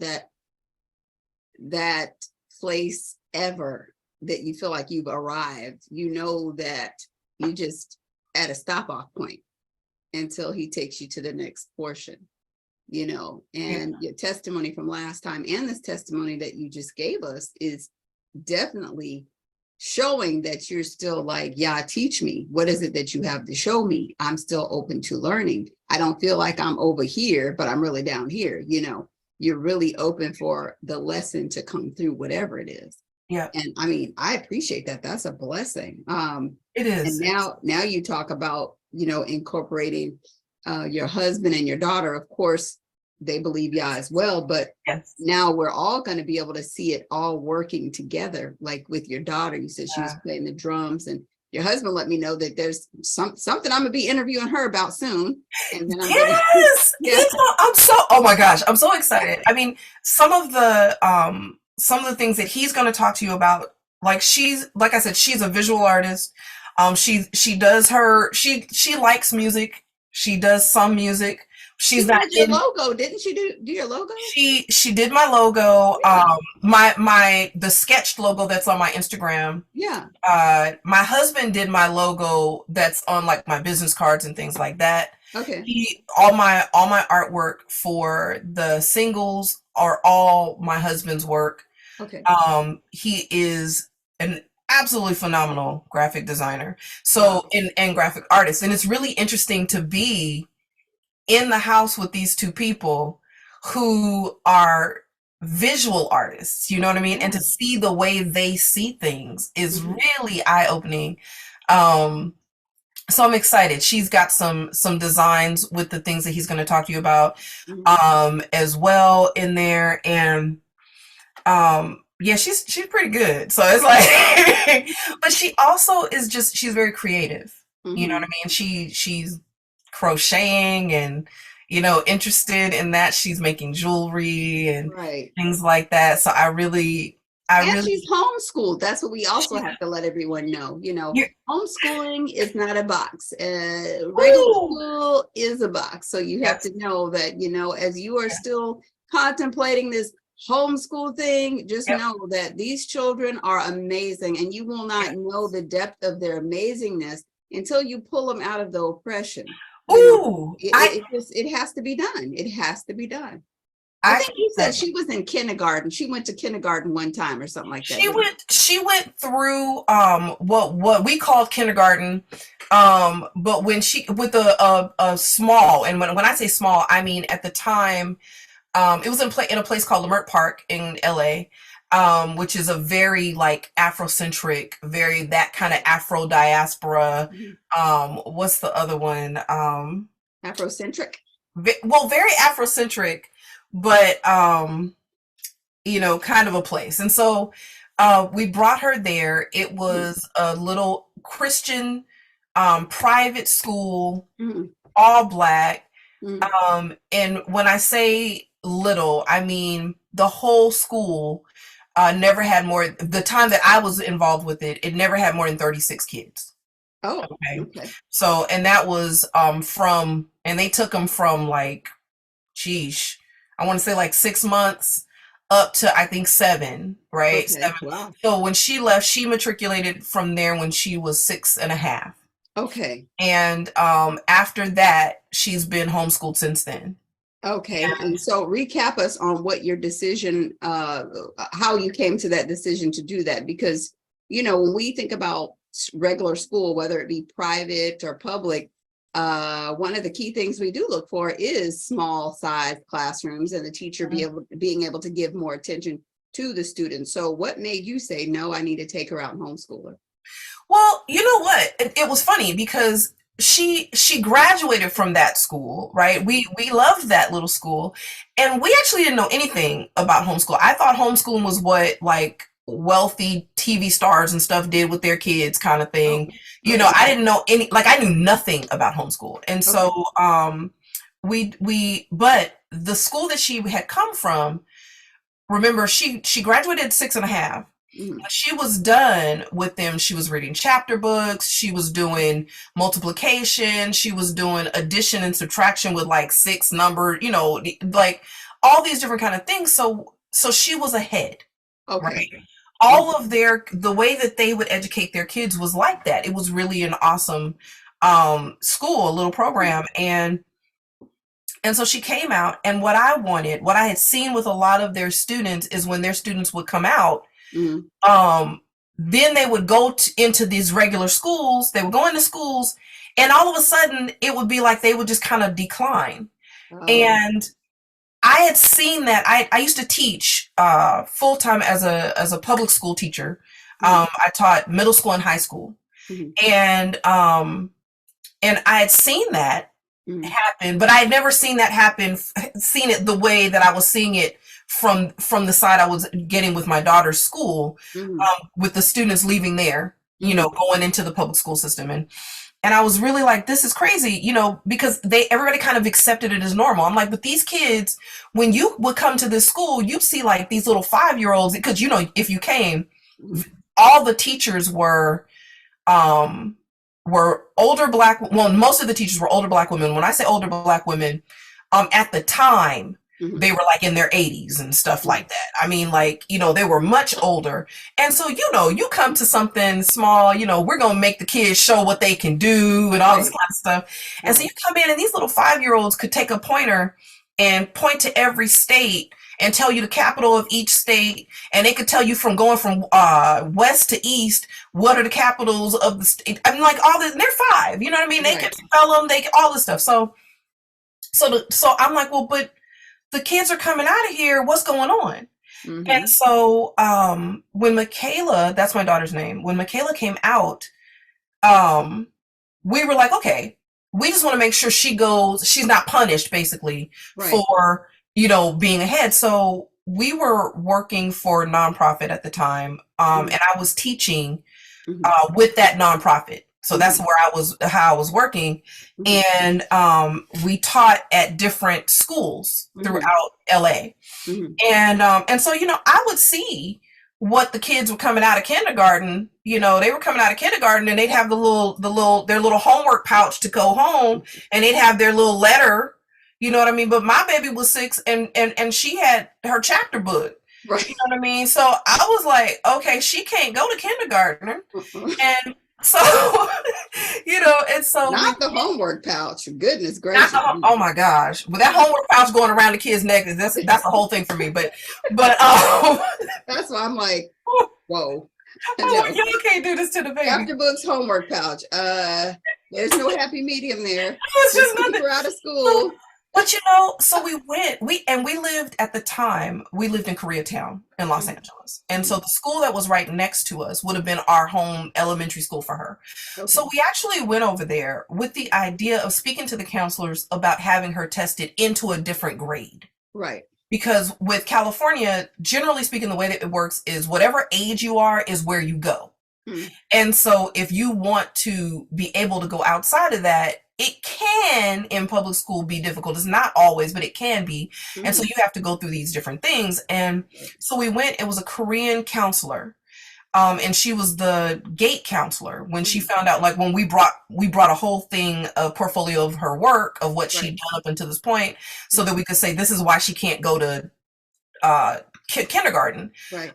that place ever that you feel like you've arrived. You know that you just at a stop off point until he takes you to the next portion, you know. And Yeah. your testimony from last time and this testimony that you just gave us is definitely showing that you're still like, yeah, teach me. What is it that you have to show me? I'm still open to learning. I don't feel like I'm over here, but I'm really down here. You know, you're really open for the lesson to come through, whatever it is. Yeah, And I mean, I appreciate that. That's a blessing. it And is. now you talk about, you know, incorporating your husband and your daughter. Of course, they believe Yah as well, but Yes. now we're all going to be able to see it all working together. Like with your daughter, you said she was playing the drums, and your husband let me know that there's something I'm gonna be interviewing her about soon. And then I'm gonna Yes. yeah. Oh my gosh, I'm so excited. I mean, some of the things that he's going to talk to you about, like, like I said, she's a visual artist. She likes music. She does some music. She She's not did your in logo, didn't she do your logo? she did my logo, Yeah. the sketched logo that's on my Instagram. Yeah. My husband did my logo that's on like my business cards and things like that. Okay. All my artwork for the singles are all my husband's work. Okay. He is an absolutely phenomenal graphic designer. So, and graphic artist. And it's really interesting to be in the house with these two people who are visual artists, you know what I mean? And to see the way they see things is really eye-opening. So I'm excited. She's got some designs with the things that he's going to talk to you about as well in there. And yeah, she's pretty good. So it's like but she also is just, she's very creative. You know what I mean? She's crocheting and, you know, interested in that. She's making jewelry and Right. things like that. So And she's homeschooled. That's what we also have to let everyone know. You know, homeschooling is not a box. Regular school is a box. So you have to know that, you know, as you are still contemplating this homeschool thing, just know that these children are amazing, and you will not know the depth of their amazingness until you pull them out of the oppression. You know, it has to be done. It has to be done. I I think you said that she was in kindergarten. She went to kindergarten one time or something like that, didn't she went through what we called kindergarten, but when she with a small, and when I say small, I mean at the time it was in a place called Lamert Park in LA, which is a very like Afrocentric, very that kind of Afro diaspora. you? What's the other one? Afrocentric. Well, very Afrocentric, but kind of a place. And so we brought her there. It Mhm, was a little Christian private school, mhm, all black. mhm. And when I say little, I mean the whole school never had more, the time that I was involved with it, it never had more than 36 kids. Oh, Okay. okay. So, and that was and they took them from like, geesh, I want to say like 6 months up to I think seven, right? Okay. Seven. Wow. So when she left, she matriculated from there when she was 6 and a half. Okay. And after that, she's been homeschooled since then. Okay. And so recap us on what your decision, how you came to that decision to do that. Because, when we think about regular school, whether it be private or public, one of the key things we do look for is small size classrooms and the teacher being able to give more attention to the students. So what made you say, no, I need to take her out and homeschool her? Well, you know what? It was funny because she graduated from that school, right? We loved that little school, and we actually didn't know anything about homeschool. I thought homeschooling was what like wealthy TV stars and stuff did with their kids, kind of Oh, thing. okay. I didn't know I knew nothing about homeschool, and Okay. so but the school that she had come from, remember, she graduated at 6 and a half. Mhm. She was done with them. She was reading chapter books. She was doing multiplication. She was doing addition and subtraction with like six number, like all these different kind of things. So she was ahead, Okay. right? All of the way that they would educate their kids was like that. It was really an awesome school, a little program. And so she came out, and what I had seen with a lot of their students is when their students would come out, Mhm. then they would go into these regular schools. They would go into schools, and all of a sudden, it would be like they would just kind of decline. Oh, And I had seen that. I used to teach full time as a public school teacher. mhm, I taught middle school and high school, mhm, and I had seen that mhm, happen, but I had never seen that happen, seen it the way that I was seeing it from the side I was getting with my daughter's school, mhm, with the students leaving there, mhm. going into the public school system. And I was really like, this is crazy, because everybody kind of accepted it as normal. I'm like, but these kids, when you would come to this school, you'd see like these little 5-year-olds, because if you came, Mhm. all the teachers um older black, well, most of the teachers were older black women. When I say older black women, at the time Mhm. they were like in their 80s and stuff Mhm. like that. I mean, like, they were much older. And so, you come to something small, we're going to make the kids show what they can do and all this Right, kind of stuff. And so right, you come in, and these little 5-year-olds could take a pointer and point to every state and tell you the capital of each state, and they could tell you from going from west to east what are the capitals of the state. I mean, like all this. They're 5, you know what I mean? They right. could spell them, they could, all this stuff. So I'm like, well, but the kids are coming out of here. What's going on? And Mhm. so when Michaela, that's my daughter's name, when Michaela came out, um, we were like, okay, we just want to make sure she's not punished basically Right. for, being ahead. So we were working for a nonprofit at the time, Mhm, and I was teaching mhm, with that nonprofit. So that's mhm, where how I was working. mhm, And we taught at different schools mhm, throughout LA. mhm. And so, I would see what the kids were coming out of kindergarten. They were coming out of kindergarten, and they'd have their little homework pouch to go home, and they'd have their little letter. You know what I mean? But my baby was 6, and she had her chapter book. You Right. know what I mean? So I was like, okay, she can't go to kindergarten. And So, and so we Not the homework pouch. Goodness not gracious. the, oh my gosh, with that homework pouch going around the kid's neck, that's the whole thing for me. But That's why I'm like, whoa. oh, No. y'all can't do this to the baby. After books homework pouch. There's no happy medium there. It's just Let's keep nothing. her out of school. But so we lived at the time, we lived in Koreatown in Los Angeles. And so the school that was right next to us would have been our home elementary school for her. Okay. So we actually went over there with the idea of speaking to the counselors about having her tested into a different grade. Right. Because with California, generally speaking, the way that it works is whatever age you are is where you go. And so if you want to be able to go outside of that, it can in public school be difficult. It's not always, but it can be. And so you have to go through these different things. And so we went, it was a Korean counselor. And she was the gate counselor when she found out, like when we brought a whole thing, a portfolio of her work, of what she'd done up until this point, so that we could say, this is why she can't go to kindergarten. Right.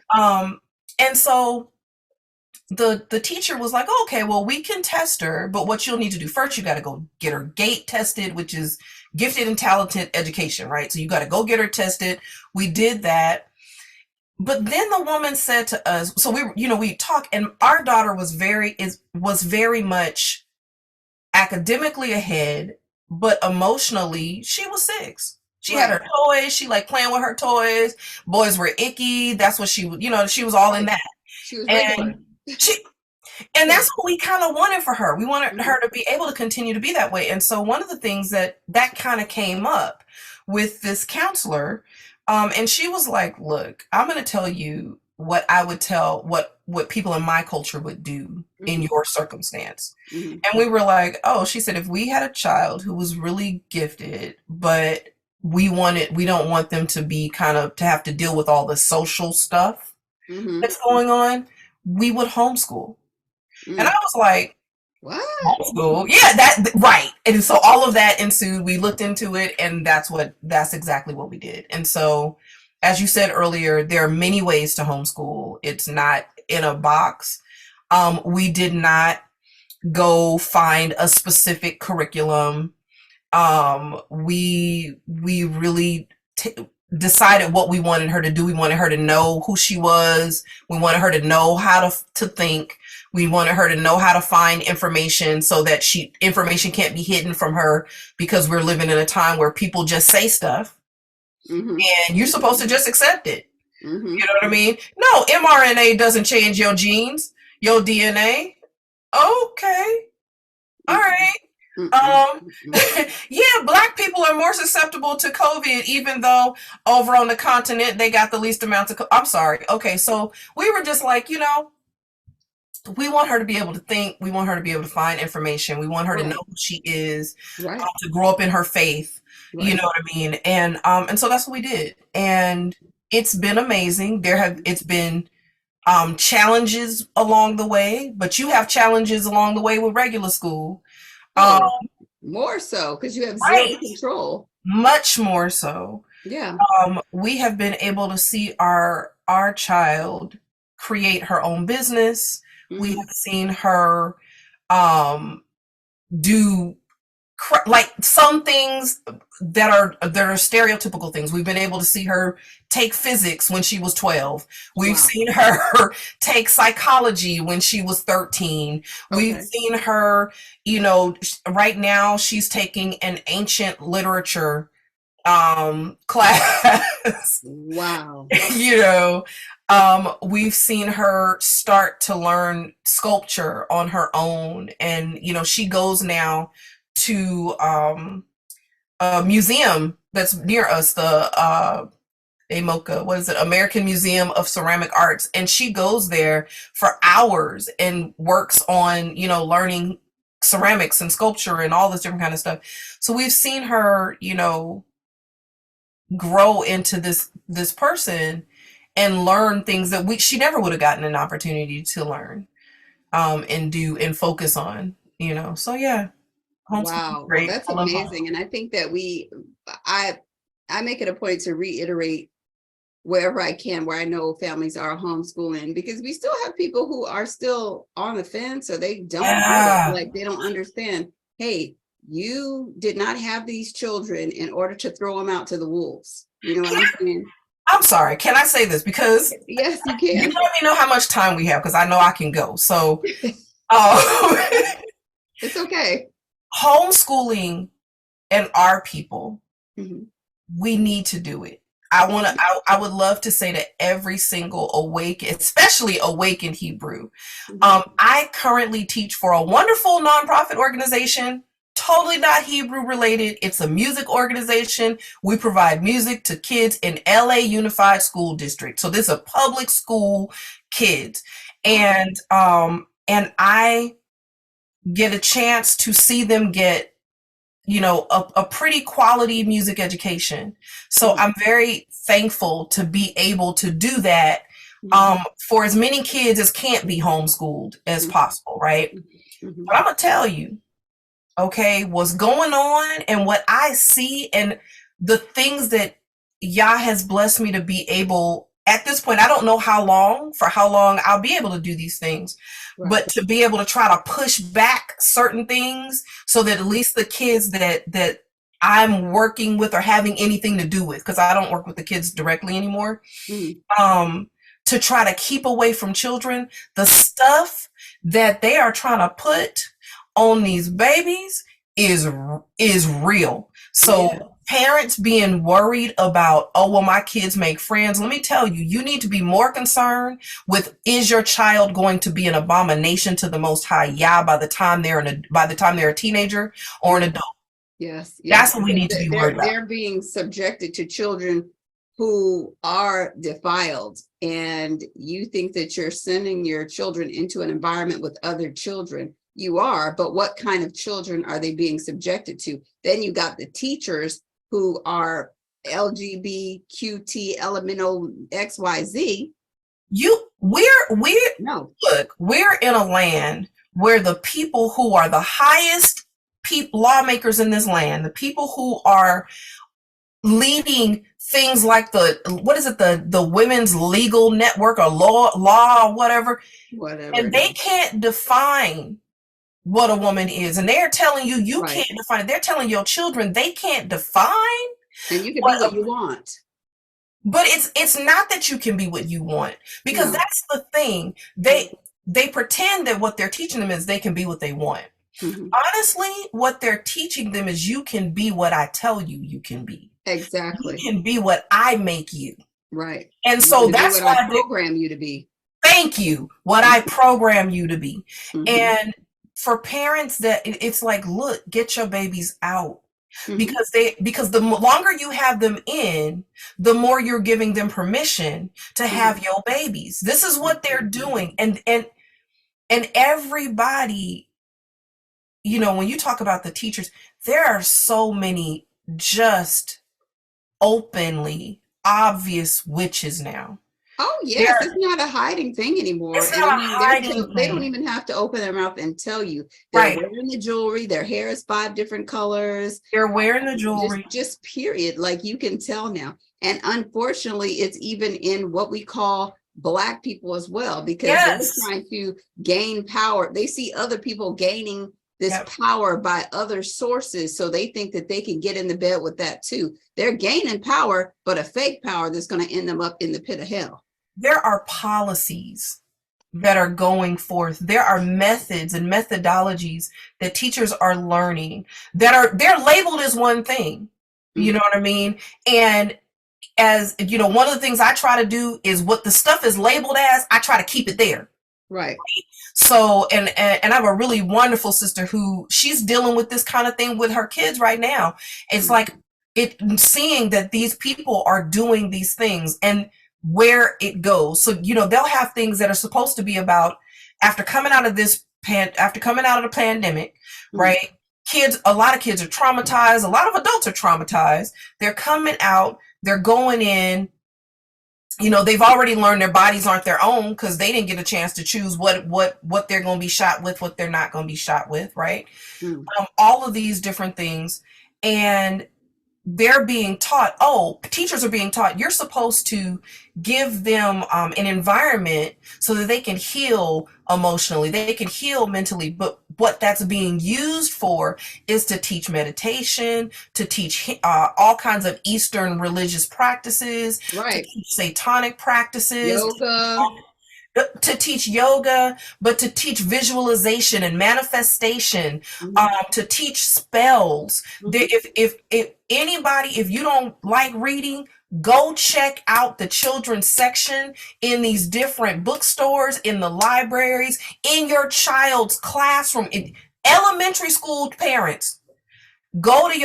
And so the teacher was like, oh, okay, well, we can test her, but what you'll need to do first, you got to go get her gate tested, which is gifted and talented education, right? So you got to go get her tested. We did that. But then the woman said to us, so we talk, and our daughter was very much academically ahead, but emotionally, she was 6. She had her toys. She liked playing with her toys. Boys were icky. That's what she was, she was all in that. She was regular. And that's what we kind of wanted for her. We wanted her to be able to continue to be that way. And so one of the things that kind of came up with this counselor, and she was like, look, I'm going to tell you what I would tell, what people in my culture would do in your circumstance. And we were like, oh, she said, if we had a child who was really gifted, but we don't want them to be to have to deal with all the social stuff that's going on, we would homeschool. And I was like, what? Homeschool? Yeah, right. And so all of that ensued. We looked into it, and that's exactly what we did. And so, as you said earlier, there are many ways to homeschool. It's not in a box. We did not go find a specific curriculum. We really decided what we wanted her to do. We wanted her to know who she was. We wanted her to know how to think. We wanted her to know how to find information so that information can't be hidden from her, because we're living in a time where people just say stuff and you're supposed to just accept it. You know what I mean? No, mRNA doesn't change your genes, your DNA. Okay. All right. Yeah, Black people are more susceptible to COVID, even though over on the continent they got the least amount of I'm sorry. Okay, so we were just like, we want her to be able to think. We want her to be able to find information. We want her to know who she is, to grow up in her faith. You know what I mean? And so that's what we did. And it's been amazing. It's been challenges along the way, but you have challenges along the way with regular school. More so, because you have zero control. Much more so. Yeah. We have been able to see our child create her own business. We have seen her do like some things that are stereotypical things. We've been able to see her take physics when she was 12. We've seen her take psychology when she was 13. We've seen her, right now she's taking an ancient literature class. Wow. We've seen her start to learn sculpture on her own, and she goes now to a museum that's near us, the AMOCA, what is it, American Museum of Ceramic Arts, and she goes there for hours and works on learning ceramics and sculpture and all this different kind of stuff. So we've seen her grow into this person and learn things that she never would have gotten an opportunity to learn and do and focus on, so yeah. Wow, well, that's amazing. And I think that I make it a point to reiterate wherever I can, where I know families are homeschooling, because we still have people who are still on the fence, or they don't get it. Yeah. Like, they don't understand, hey, you did not have these children in order to throw them out to the wolves. You know what I'm saying? I'm sorry. Can I say this? Because Yes, you you can. let me know how much time we have, because I know I can go. So, um, It's okay. homeschooling and our people, Mhm. we need to do it. I would love to say to every single especially awakened Hebrew. Mhm. I currently teach for a wonderful nonprofit organization, totally not Hebrew related. It's a music organization. We provide music to kids in LA Unified School District. So this is a public school kids. And I get a chance to see them get, a pretty quality music education. So Mhm. I'm very thankful to be able to do that, Mhm. for as many kids as can't be homeschooled as Mhm. possible, right? Mhm. But I'm gonna tell you, okay, what's going on and what I see and the things that Yah has blessed me to be able at this point. I don't know for how long I'll be able to do these things, Right. but to be able to try to push back certain things so that at least the kids that I'm working with or having anything to do with, because I don't work with the kids directly anymore, Mhm. um, to try to keep away from children, the stuff that they are trying to put on these babies is real. So Yeah. parents being worried about, oh well, my kids make friends. Let me tell you, you need to be more concerned with, is your child going to be an abomination to the Most High Yah by the time they're a teenager or an adult? Yes, yes, That's what we because need to be worried they're about. they're being subjected to children who are defiled, and you think that you're sending your children into an environment with other children. You are, but what kind of children are they being subjected to? Then you got the teachers who are LGBTQT elemental XYZ. We're No, look, we're in a land where the people who are the highest lawmakers in this land, the people who are leading things like the women's legal network or law or whatever, whatever and it they is. can't define what a woman is, and they're telling you Right. can't define it. They're telling your children they can't define And you can be what what you want. but it's not that you can be what you want, because No. that's the thing. They pretend that what they're teaching them is they can be what they want. Mhm. Honestly, what they're teaching them is you can be what I tell you you can be. You Exactly. can be what I make you. Right. And You so can be that's what I why program you to be. thank you, what I program you to be. Mhm. And for parents that it's like, look, get your babies out, Mhm. because the longer you have them in, the more you're giving them permission to Mhm. have your babies. This is what they're Exactly. doing. And everybody, when you talk about the teachers, there are so many just openly obvious witches now. Oh yes, There, it's not a hiding thing anymore. it's And I not a mean, hiding they don't thing, even have to open their mouth and tell you. They're right? wearing the jewelry, their hair is 5 different colors. They're wearing the Just jewelry. just period. Like, you can tell now. And unfortunately, it's even in what we call Black people as well, because they're Yes. trying to gain power. They see other people gaining this Yep. power by other sources, so they think that they can get in the bed with that too. They're gaining power, but a fake power that's going to end them up in the pit of hell. There are policies that are going forth. There are methods and methodologies that teachers are learning they're labeled as one thing. You Mhm. know what I mean? And as one of the things I try to do is what the stuff is labeled as, I try to keep it there. Right. So, and I have a really wonderful sister who she's dealing with this kind of thing with her kids right now. It's Mhm. like seeing that these people are doing these things and where it goes. So, they'll have things that are supposed to be about after coming out of after coming out of the pandemic, Mhm. right? A lot of kids are traumatized. A lot of adults are traumatized. They're coming out, they're going in, they've already learned their bodies aren't their own because they didn't get a chance to choose what they're going to be shot with, what they're not going to be shot with, right? Mhm. All of these different things. And they're being taught, teachers are being taught, you're supposed to give them an environment so that they can heal emotionally, they can heal mentally. But what that's being used for is to teach meditation, to teach all kinds of Eastern religious practices, to Right. teach satanic practices, Yoga. to teach yoga, but to teach visualization and manifestation, to teach spells. If anybody, if you don't like reading, go check out the children's section in these different bookstores, in the libraries, in your child's classroom. Elementary school parents, go to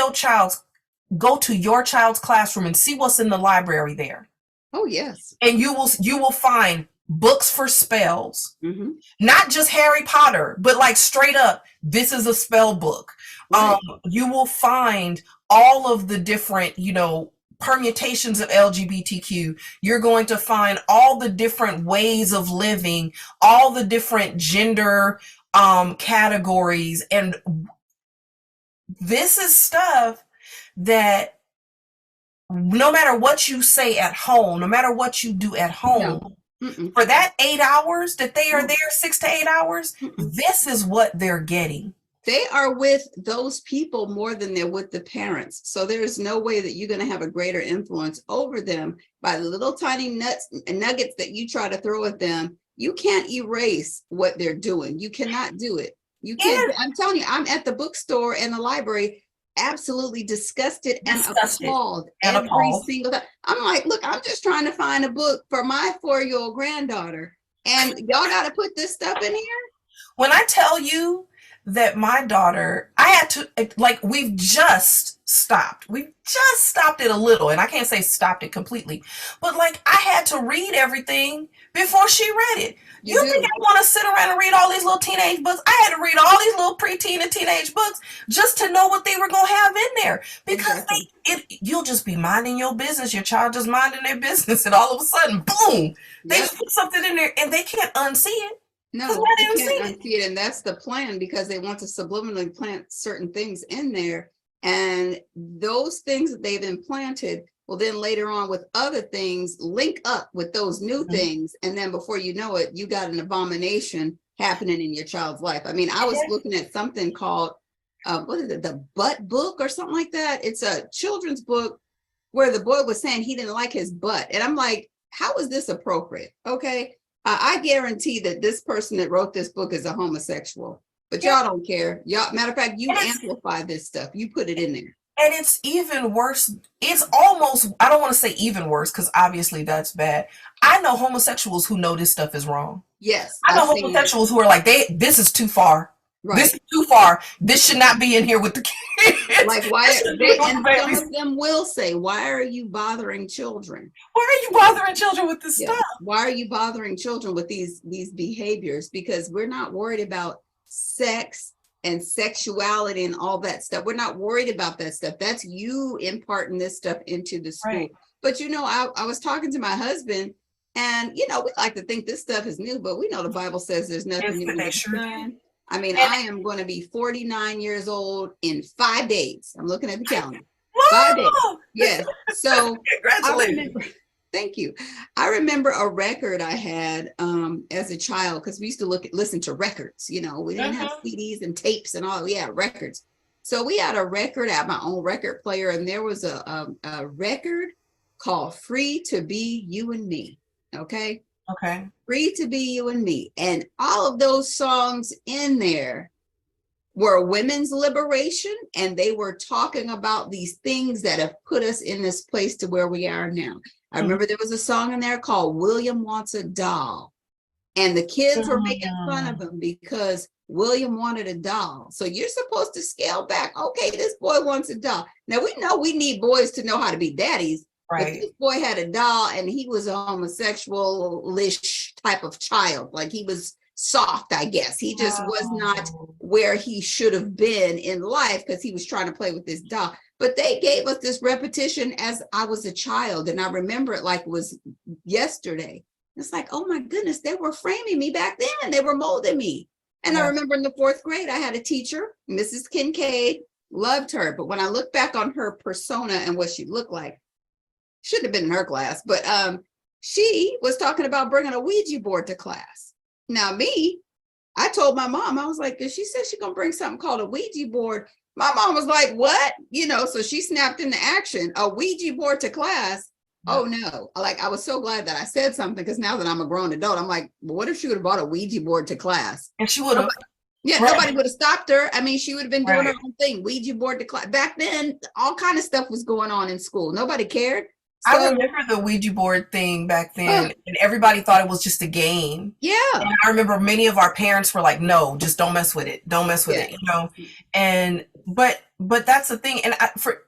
your child's classroom and see what's in the library there. Oh, yes. And you will find books for spells, not just Harry Potter, but like straight up, this is a spell book. Right. You will find all of the different, permutations of LGBTQ. You're going to find all the different ways of living, all the different gender categories. And this is stuff that no matter what you say at home, no matter what you do at home, for that 8 hours that they are there, 6 to 8 hours, this is what they're getting. They are with those people more than they're with the parents. So there's no way that you're going to have a greater influence over them by the little tiny nuggets that you try to throw at them. You can't erase what they're doing. You cannot do it. You can't. I'm telling you, I'm at the bookstore and the library, absolutely disgusted and appalled every single time. I'm like, look, I'm just trying to find a book for my 4-year-old granddaughter, and y'all got to put this stuff in here. When I tell you that my daughter, I had to, like, we've just stopped it a little, and I can't say stopped it completely, but like, I had to read everything before she read it. You think I want to sit around and read all these little teenage books? I had to read all these little preteen and teenage books just to know what they were going to have in there, because you'll just be minding your business, your child just minding their business, and all of a sudden, boom, they just put something in there and they can't unsee it. No, they can't unsee it, and that's the plan, because they want to subliminally plant certain things in there, and those things that they've implanted will then later on with other things link up with those new things, and then before you know it, you got an abomination happening in your child's life. I mean, I was looking at something called what is it, the Butt Book or something like that. It's a children's book where the boy was saying he didn't like his butt, and I'm like, how is this appropriate? Okay, I guarantee that this person that wrote this book is a homosexual, but y'all don't care. Y'all, matter of fact, you amplify this stuff, you put it in there. And it's even worse. It's almost, I don't want to say even worse, because obviously that's bad. I know homosexuals who know this stuff is wrong. Yes. I know homosexuals who are like, this is too far. Right. This is too far. This should not be in here with the kids. Like, why? And some of them will say, why are you bothering children? Why are you bothering children with this stuff? Why are you bothering children with these behaviors? Because we're not worried about sex and sexuality and all that stuff. We're not worried about that stuff. That's you imparting this stuff into the school. Right. But I was talking to my husband, and we like to think this stuff is new, but we know the Bible says there's nothing new under the sun. I mean, I am going to be 49 years old in 5 days. I'm looking at the calendar. 5 days. Yes. So congratulations. Thank you. I remember a record I had as a child, because we used to listen to records. We didn't have CDs and tapes and all. We had records. So we had a record at my own record player, and there was a record called "Free to Be You and Me." Okay. Free to Be You and Me, and all of those songs in there were women's liberation, and they were talking about these things that have put us in this place to where we are now. I remember there was a song in there called "William Wants a Doll," and the kids were making fun of him because William wanted a doll. So you're supposed to scale back. Okay, this boy wants a doll. Now we know we need boys to know how to be daddies. Right. But this boy had a doll, and he was a homosexual-ish type of child. Like, he was soft, I guess. He just was not where he should have been in life, because he was trying to play with this doll. But they gave us this repetition as I was a child, and I remember it like it was yesterday. It's like, oh my goodness, they were framing me back then. They were molding me. And I remember in the 4th grade, I had a teacher, Mrs. Kincaid, loved her. But when I look back on her persona and what she looked like, shouldn't have been in her class, but she was talking about bringing a Ouija board to class. Now me, I told my mom, I was like, if she said she's gonna bring something called a Ouija board, my mom was like, what? You know, so she snapped into action, a Ouija board to class. Oh no, like I was so glad that I said something, because now that I'm a grown adult, I'm like, well, what if she would have brought a Ouija board to class? And she would have. Yeah, right. Nobody would have stopped her. I mean, she would have been doing Right. her own thing. Ouija board to class. Back then, all kind of stuff was going on in school. Nobody cared. I So, remember the Ouija board thing back then, and everybody thought it was just a game. yeah. And I remember many of our parents were like, "No, just don't mess with it. Don't mess with it." You know, and but that's the thing. And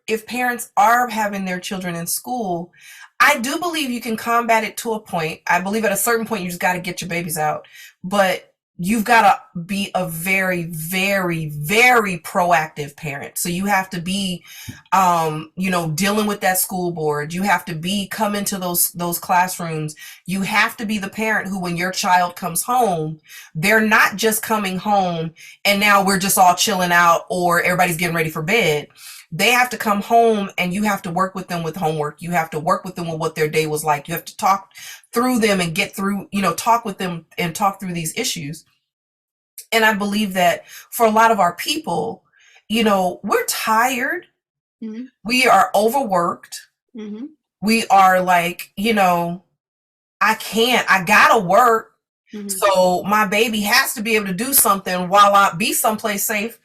if parents are having their children in school, I do believe you can combat it to a point. I believe at a certain point you just got to get your babies out, but you've got to be a very, very, very proactive parent. So you have to be, you know, dealing with that school board. You have to come into those classrooms. You have to be the parent who, when your child comes home, they're not just coming home and now we're just all chilling out or everybody's getting ready for bed. They have to come home and you have to work with them with homework. You have to work with them with what their day was like. You have to talk through them and get through, you know, talk with them and talk through these issues. And I believe that for a lot of our people, you know, we're tired. Mm-hmm. We are overworked. Mm-hmm. We are like, you know, I gotta work. Mm-hmm. So my baby has to be able to do something while I be someplace safe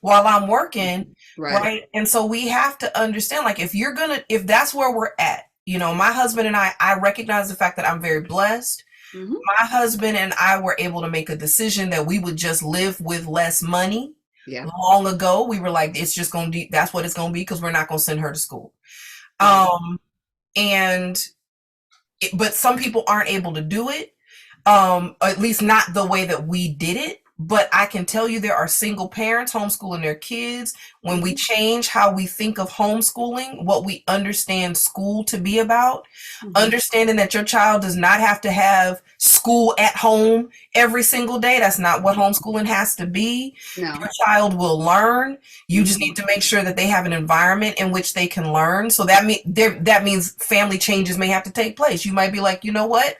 while I'm working. Right. And so we have to understand, like, if that's where we're at, you know, my husband and I recognize the fact that I'm very blessed. Mm-hmm. My husband and I were able to make a decision that we would just live with less money. Yeah. Long ago, we were like, it's just going to be, that's what it's going to be, because we're not going to send her to school. Mm-hmm. But some people aren't able to do it. At least not the way that we did it. But I can tell you there are single parents homeschooling their kids. When we change how we think of homeschooling, what we understand school to be about, understanding that your child does not have to have school at home every single day. That's not what homeschooling has to be. No. Your child will learn. You just need to make sure that they have an environment in which they can learn. So that means family changes may have to take place. You might be like, you know what?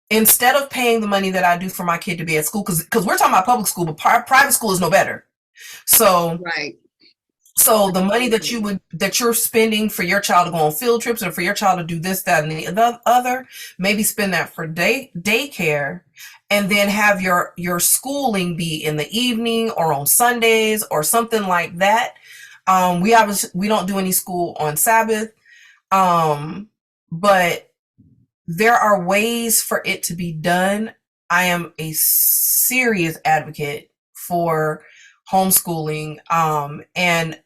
Instead of paying the money that I do for my kid to be at school, because we're talking about public school, but private school is no better. So, right. So the money that you're spending for your child to go on field trips or for your child to do this, that, and the other, maybe spend that for daycare, and then have your schooling be in the evening or on Sundays or something like that. We don't do any school on Sabbath, but there are ways for it to be done. I am a serious advocate for homeschooling. And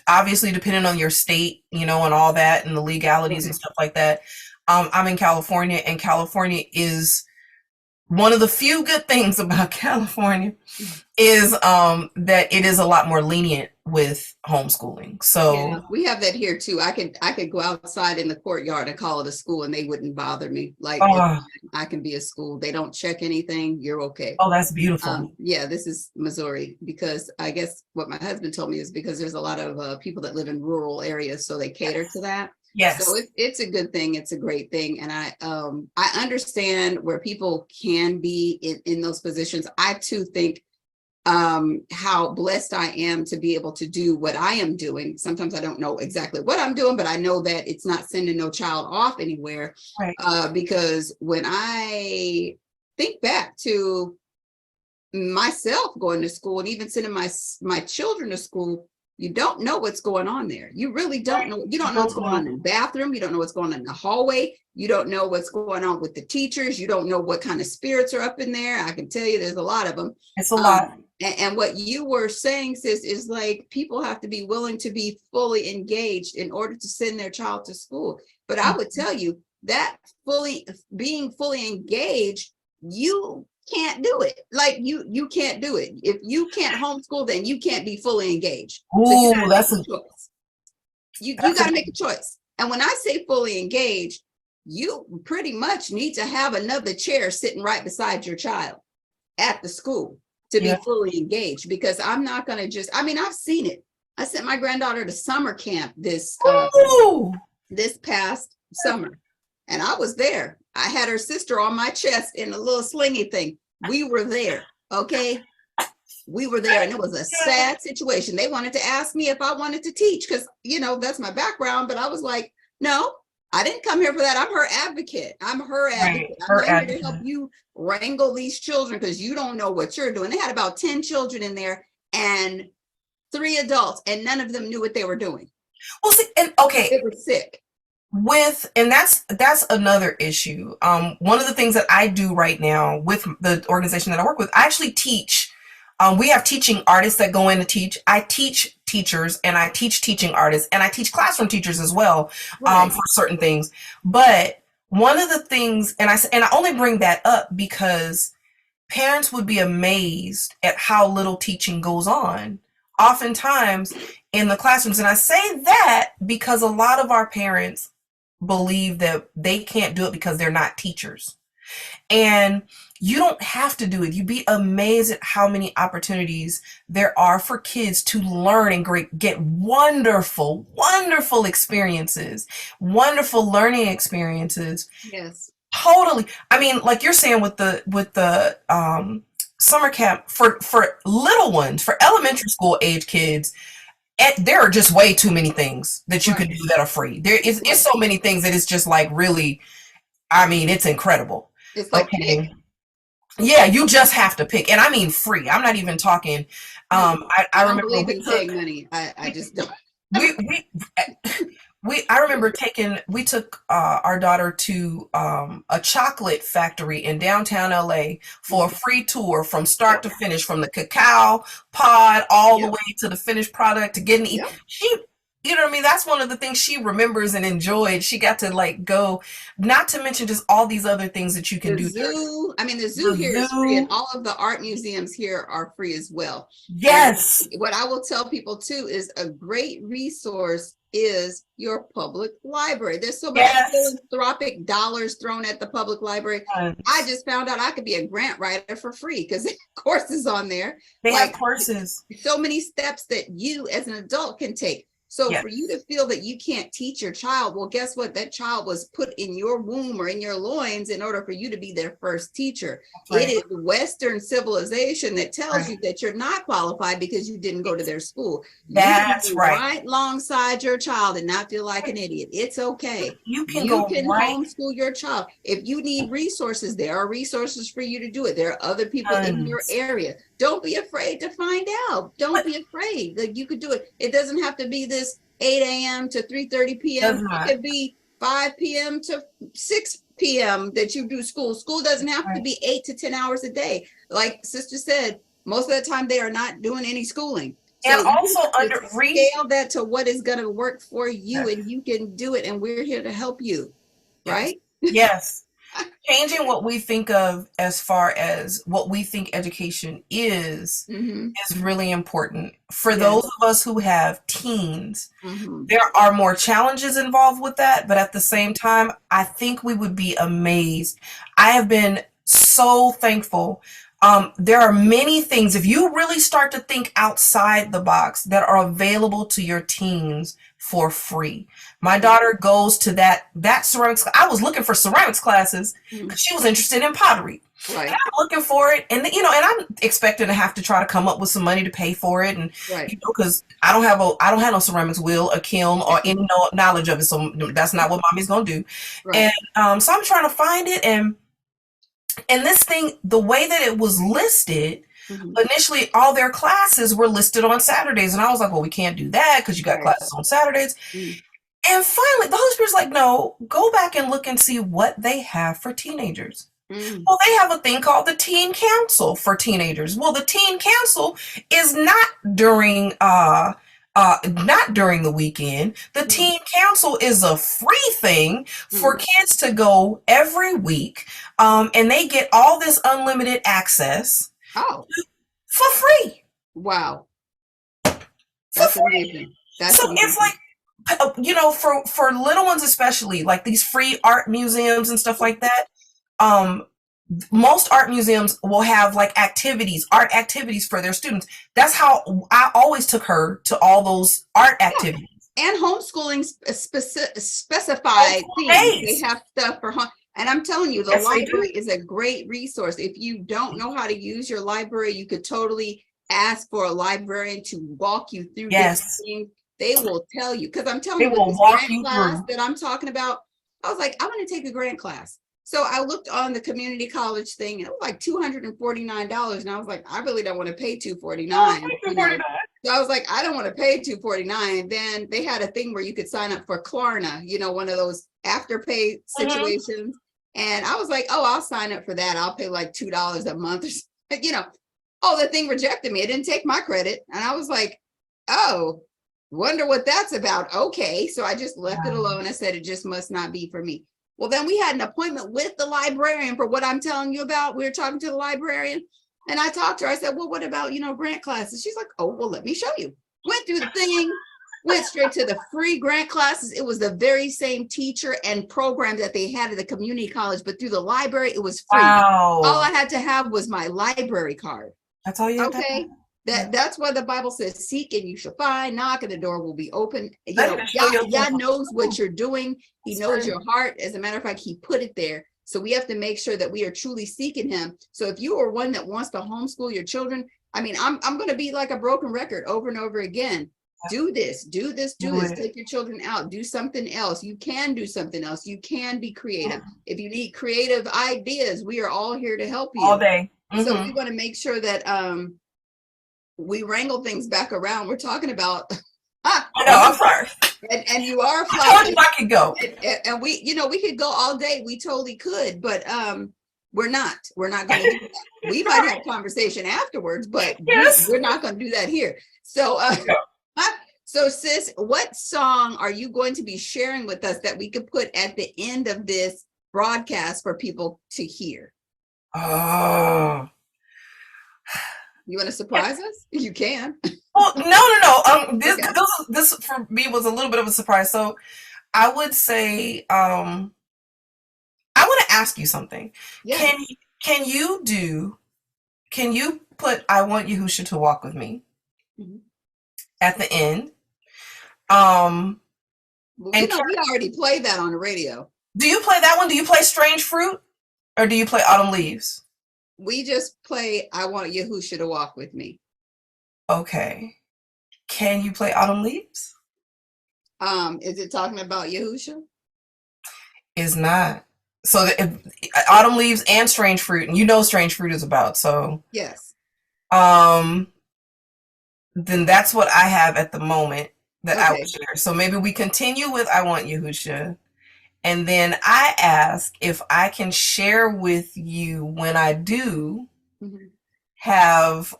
obviously depending on your state, you know, and all that and the legalities and stuff like that. I'm in California, and California is one of the few good things about California is that it is a lot more lenient with homeschooling. So yeah, we have that here too. I could go outside in the courtyard and call it a school and they wouldn't bother me. Like I can be a school. They don't check anything. You're okay. Oh, that's beautiful. Yeah, this is Missouri, because I guess what my husband told me is because there's a lot of people that live in rural areas, so they cater to that. Yes. So it's a good thing. It's a great thing. And I understand where people can be in those positions. I too think how blessed I am to be able to do what I am doing. Sometimes I don't know exactly what I'm doing, but I know that it's not sending no child off anywhere. Right. Because when I think back to myself going to school and even sending my children to school, you don't know what's going on there. You really don't know. You don't know what's going on in the bathroom. You don't know what's going on in the hallway. You don't know what's going on with the teachers. You don't know what kind of spirits are up in there. I can tell you there's a lot of them. It's a lot. And what you were saying, sis, is like people have to be willing to be fully engaged in order to send their child to school. But I would tell you that being fully engaged, you can't do it. Like you can't do it. If you can't homeschool, then you can't be fully engaged. Ooh, so that's a choice. You got to make a choice. And when I say fully engaged, you pretty much need to have another chair sitting right beside your child at the school to be fully engaged, because I'm not going to I've seen it. I sent my granddaughter to summer camp Ooh. this past summer, and I was there. I had her sister on my chest in a little slingy thing. We were there, okay? We were there, and it was a sad situation. They wanted to ask me if I wanted to teach because, you know, that's my background, but I was like, no, I didn't come here for that. I'm her advocate. I'm her advocate. I'm not here to help you wrangle these children because you don't know what you're doing. They had about 10 children in there and 3 adults, and none of them knew what they were doing. Well, see, and okay, they were sick. And that's another issue. One of the things that I do right now with the organization that I work with, I actually teach. We have teaching artists that go in to teach. I teach teachers, and I teach teaching artists, and I teach classroom teachers as well, for certain things. But one of the things, and I only bring that up because parents would be amazed at how little teaching goes on, oftentimes in the classrooms. And I say that because a lot of our parents believe that they can't do it because they're not teachers. And you don't have to do it. You'd be amazed at how many opportunities there are for kids to learn and get wonderful, wonderful experiences, wonderful learning experiences. Yes. Totally. I mean, like you're saying with the summer camp for little ones, for elementary school age kids, there are just way too many things that you can do that are free. There is so many things that it's just like really, I mean, it's incredible. It's like pick. Yeah, you just have to pick, and I mean free. I'm not even talking. I remember believe in paying money. I just don't. I remember we took our daughter to a chocolate factory in downtown LA for a free tour from start to finish, from the cacao pod all the way to the finished product to getting you know what I mean? That's one of the things she remembers and enjoyed. She got to like go, not to mention just all these other things that you can do. Zoo. I mean, the zoo here is free, and all of the art museums here are free as well. Yes. And what I will tell people too is a great resource is your public library. There's so many philanthropic dollars thrown at the public library. Yes. I just found out I could be a grant writer for free because there are courses on there. They have courses. So many steps that you as an adult can take. So for you to feel that you can't teach your child, well, guess what? That child was put in your womb or in your loins in order for you to be their first teacher. It is Western civilization that tells you that you're not qualified because you didn't go to their school. That's right alongside your child and not feel like an idiot. It's okay. You can homeschool your child. If you need resources, there are resources for you to do it. There are other people in your area. Don't be afraid to find out. Don't be afraid that you could do it. It doesn't have to be this 8 a.m. to 3:30 p.m. It could be 5 p.m. to 6 p.m. that you do school. School doesn't have to be 8 to 10 hours a day. Like Sister said, most of the time they are not doing any schooling. So and also scale that to what is going to work for you, and you can do it. And we're here to help you, right? Yes. Changing what we think of as far as what we think education is really important. For those of us who have teens, there are more challenges involved with that, but at the same time, I think we would be amazed. I have been so thankful. There are many things, if you really start to think outside the box, that are available to your teens for free. My daughter goes to that ceramics. I was looking for ceramics classes because she was interested in pottery. Right. And I'm looking for it, and and I'm expecting to have to try to come up with some money to pay for it, and because I don't have no ceramics wheel, a kiln, or any knowledge of it, so that's not what mommy's gonna do. Right. And so I'm trying to find it, and this thing, the way that it was listed. Initially, all their classes were listed on Saturdays, and I was like, well, we can't do that because you got classes on Saturdays. And finally, the Holy Spirit's like, no, go back and look and see what they have for teenagers. Well, they have a thing called the Teen Council for teenagers. Well, the Teen Council is not during the weekend. The Teen Council is a free thing for kids to go every week, and they get all this unlimited access. For free. Wow. That's amazing. So it's like, for little ones especially, like these free art museums and stuff like that, most art museums will have like art activities for their students. That's how I always took her to all those art activities. And homeschooling specified things. They have stuff for home. And I'm telling you, the library is a great resource. If you don't know how to use your library, you could totally ask for a librarian to walk you through this thing. They will tell you, because I'm telling you, with this grant class that I'm talking about, I was like, I want to take a grant class. So I looked on the community college thing, and it was like $249. And I was like, I really don't want to pay $249. So I was like, I don't want to pay $249. Then they had a thing where you could sign up for Klarna, one of those afterpay situations. And I was like, oh, I'll sign up for that. I'll pay like $2 a month or something, Oh, the thing rejected me. It didn't take my credit. And I was like, oh, wonder what that's about. Okay. So I just left it alone. I said, it just must not be for me. Well, then we had an appointment with the librarian for what I'm telling you about. We were talking to the librarian, and I talked to her. I said, well, what about, grant classes? She's like, oh, well, let me show you. Went through the thing, went straight to the free grant classes. It was the very same teacher and program that they had at the community college, but through the library, it was free. Wow. All I had to have was my library card. That's all you had. Okay. That's why the Bible says, seek and you shall find, knock and the door will be open. God knows what you're doing. He knows your heart. As a matter of fact, he put it there. So we have to make sure that we are truly seeking him. So if you are one that wants to homeschool your children, I mean, I'm going to be like a broken record over and over again. Do this, do this, do this. Take your children out, do something else. You can do something else. You can be creative. If you need creative ideas, we are all here to help you. All day. So we want to make sure that, we wrangle things back around. We're talking about. I know, I'm sorry. And you are fine. I told you I could go. And we, we could go all day. We totally could, but we're not. We're not going to do that. We might have a conversation afterwards, but we're not going to do that here. So, so sis, what song are you going to be sharing with us that we could put at the end of this broadcast for people to hear? Oh. You want to surprise us? You can. Well, no. This for me was a little bit of a surprise. So I would say, I want to ask you something. Yeah. Can you put I Want Yahusha to Walk With Me at the end? We already played that on the radio. Do you play that one? Do you play Strange Fruit? Or do you play Autumn Leaves? We just play I Want Yahusha to Walk With Me. Okay. Can you play Autumn Leaves? Is it talking about Yahusha? It's not. So Autumn Leaves and Strange Fruit, and Strange Fruit is about, so. Yes. Then that's what I have at the moment that I would share. So maybe we continue with I Want Yahusha. And then I ask if I can share with you when I do have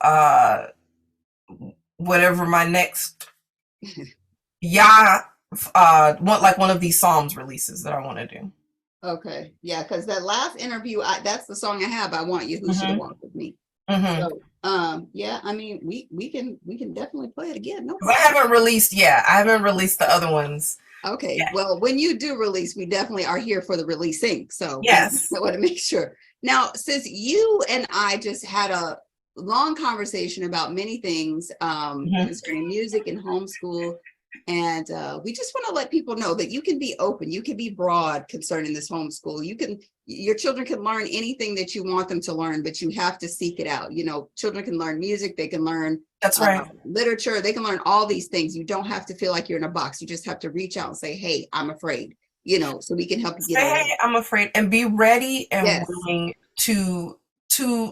whatever my next one of these Psalms releases that I want to do. Okay. Yeah, because that last interview, that's the song I have. I Want Yahusha to Walk With Me. So yeah, I mean, we can definitely play it again. No problem. I haven't released the other ones. Okay. Yeah. Well, when you do release, we definitely are here for the releasing. So yes, I want to make sure. Now, since you and I just had a long conversation about many things concerning music and homeschool, and we just want to let people know that you can be open, you can be broad concerning this homeschool. Your children can learn anything that you want them to learn, but you have to seek it out. Children can learn music, they can learn literature, they can learn all these things. You don't have to feel like you're in a box. You just have to reach out and say, hey, I'm afraid, so we can help you get hey, I'm afraid, and be ready and willing to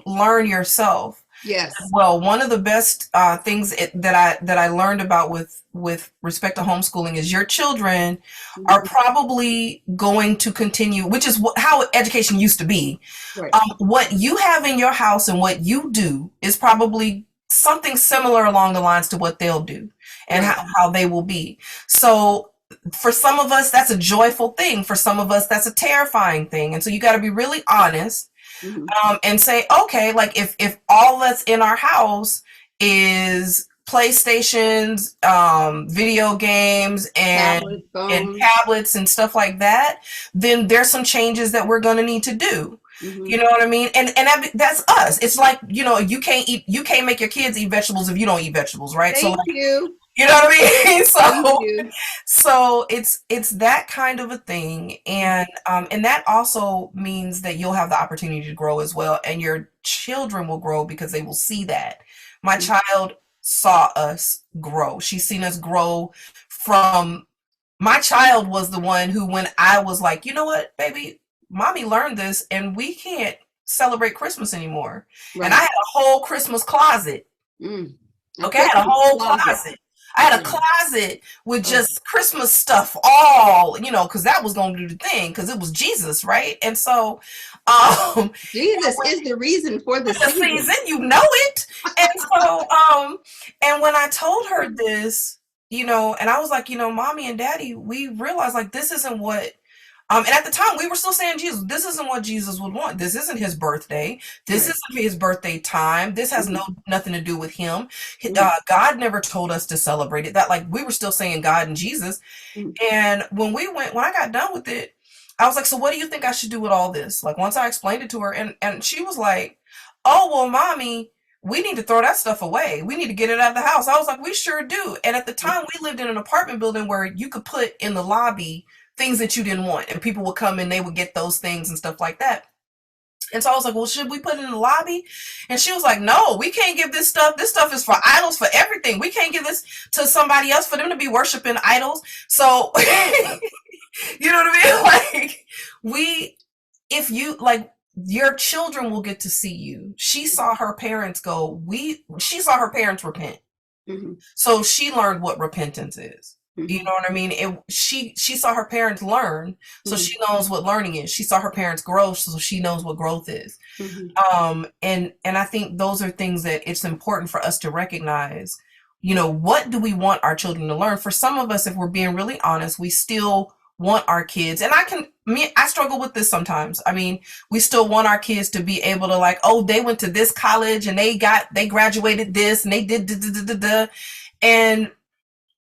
learn yourself. Yes. Well, one of the best things that I learned about with respect to homeschooling is your children are probably going to continue, which is how education used to be. Right. What you have in your house and what you do is probably something similar along the lines to what they'll do and how they will be. So for some of us, that's a joyful thing. For some of us, that's a terrifying thing. And so you got to be really honest. And say, okay, like if all that's in our house is PlayStations, video games, and tablets and stuff like that, then there's some changes that we're going to need to do. Mm-hmm. You know what I mean? And that's us. It's like, you can't make your kids eat vegetables if you don't eat vegetables, right? So Thank like, you. you know what I mean? Thank you. So it's that kind of a thing, and that also means that you'll have the opportunity to grow as well, and your children will grow because they will see that. My child saw us grow. She's seen us grow from. My child was the one who, when I was like, you know what, baby, mommy learned this, and we can't celebrate Christmas anymore. Right. And I had a whole Christmas closet. Mm. Okay, I had a whole closet. I had a closet with just Christmas stuff, all, because that was going to do the thing, because it was Jesus, right? And so, Jesus is the reason for the season, you know it. And so, and when I told her this, and I was like, mommy and daddy, we realized like this isn't what. And at the time, we were still saying Jesus. This isn't what Jesus would want. This isn't his birthday. This isn't his birthday time. This has nothing to do with him. God never told us to celebrate it. That, like, we were still saying God and Jesus. And when I got done with it, I was like, so what do you think I should do with all this? Like, once I explained it to her, and she was like, oh, well, mommy, we need to throw that stuff away. We need to get it out of the house. I was like, we sure do. And at the time, we lived in an apartment building where you could put in the lobby things that you didn't want, and people would come and they would get those things and stuff like that. And so I was like, well, should we put it in the lobby? And she was like, no, we can't give this stuff. This stuff is for idols, for everything. We can't give this to somebody else for them to be worshiping idols. So, you know what I mean? Like, if you, like, your children will get to see you. She saw her parents she saw her parents repent. Mm-hmm. So she learned what repentance is. You know what I mean? She saw her parents learn, so she knows what learning is. She saw her parents grow, so she knows what growth is. And I think those are things that it's important for us to recognize. What do we want our children to learn? For some of us, if we're being really honest, we still want our kids, and I struggle with this sometimes. I mean, we still want our kids to be able to, like, oh, they went to this college and they graduated this and they did and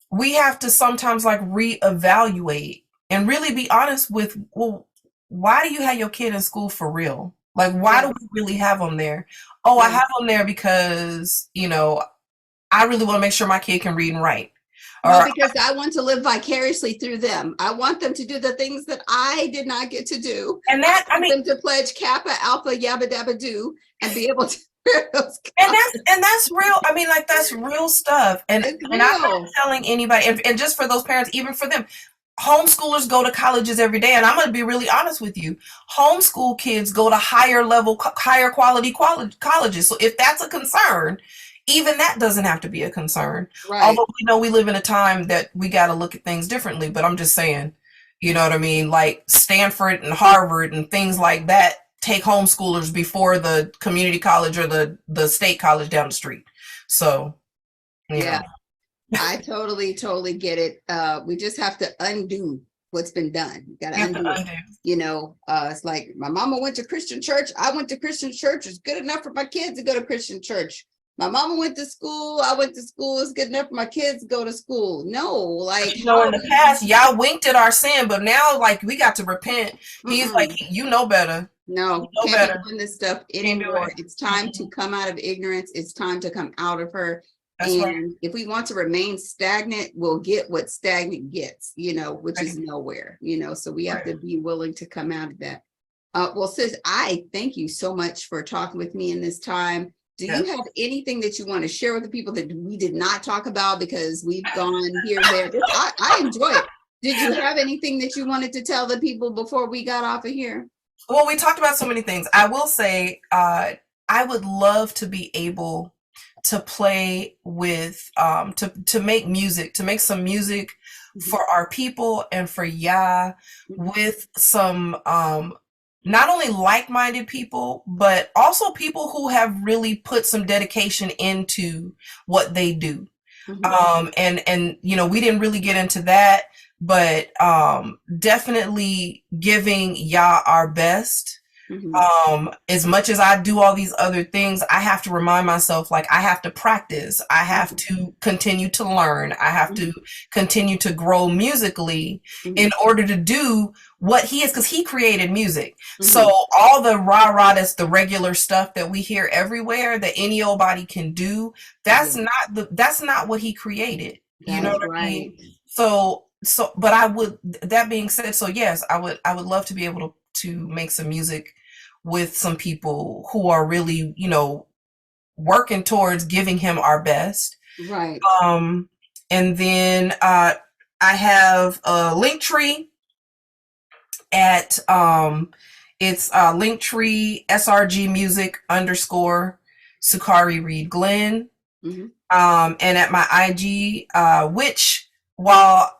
we have to sometimes, like, reevaluate and really be honest with, well, why do you have your kid in school for real? Like, why do we really have them there? Oh, I have them there because, I really want to make sure my kid can read and write. Well, because I want to live vicariously through them. I want them to do the things that I did not get to do. And that, I mean, them to pledge Kappa, Alpha, Yabba Dabba Do, and be able to. And that's real. I mean, like, that's real stuff. And I'm not telling anybody, and just for those parents, even for them, homeschoolers go to colleges every day. And I'm going to be really honest with you. Homeschool kids go to higher quality colleges. So if that's a concern, even that doesn't have to be a concern. Right. Although we know we live in a time that we got to look at things differently. But I'm just saying, you know what I mean? Like Stanford and Harvard and things like that take homeschoolers before the community college or the state college down the street. So, yeah, I totally get it. We just have to undo what's been done. You got to undo it. It's like my mama went to Christian church. I went to Christian church. It's good enough for my kids to go to Christian church. My mama went to school. I went to school. It's good enough for my kids to go to school. No, like, in the past, y'all winked at our sin, but now, like, we got to repent. He's like, you know better. No, can't be doing this stuff anymore. It's time to come out of ignorance. It's time to come out of her. That's and if we want to remain stagnant, we'll get what stagnant gets, which is nowhere, so we have to be willing to come out of that. Well, sis, I thank you so much for talking with me in this time. Do you have anything that you want to share with the people that we did not talk about because we've gone here and there? I enjoy it. Did you have anything that you wanted to tell the people before we got off of here? Well, we talked about so many things. I will say, I would love to be able to play with, to make music, to make some music for our people and for Yah with some, not only like-minded people, but also people who have really put some dedication into what they do. And we didn't really get into that, but definitely giving Yah our best. As much as I do all these other things, I have to remind myself, like, I have to practice. I have to continue to learn. I have to continue to grow musically in order to do what he is, because he created music. So Mhm. all the rah-rah, that's the regular stuff that we hear everywhere that any old body can do, Yeah, that's not what he created. You know that's what I mean? right. So but I would, that being said, so yes, I would love to be able to make some music with some people who are really, working towards giving him our best. Right. Um, and then I have a link tree at it's Linktree SRG Music underscore Sukari Reid Glenn. Hmm. And at my IG, which while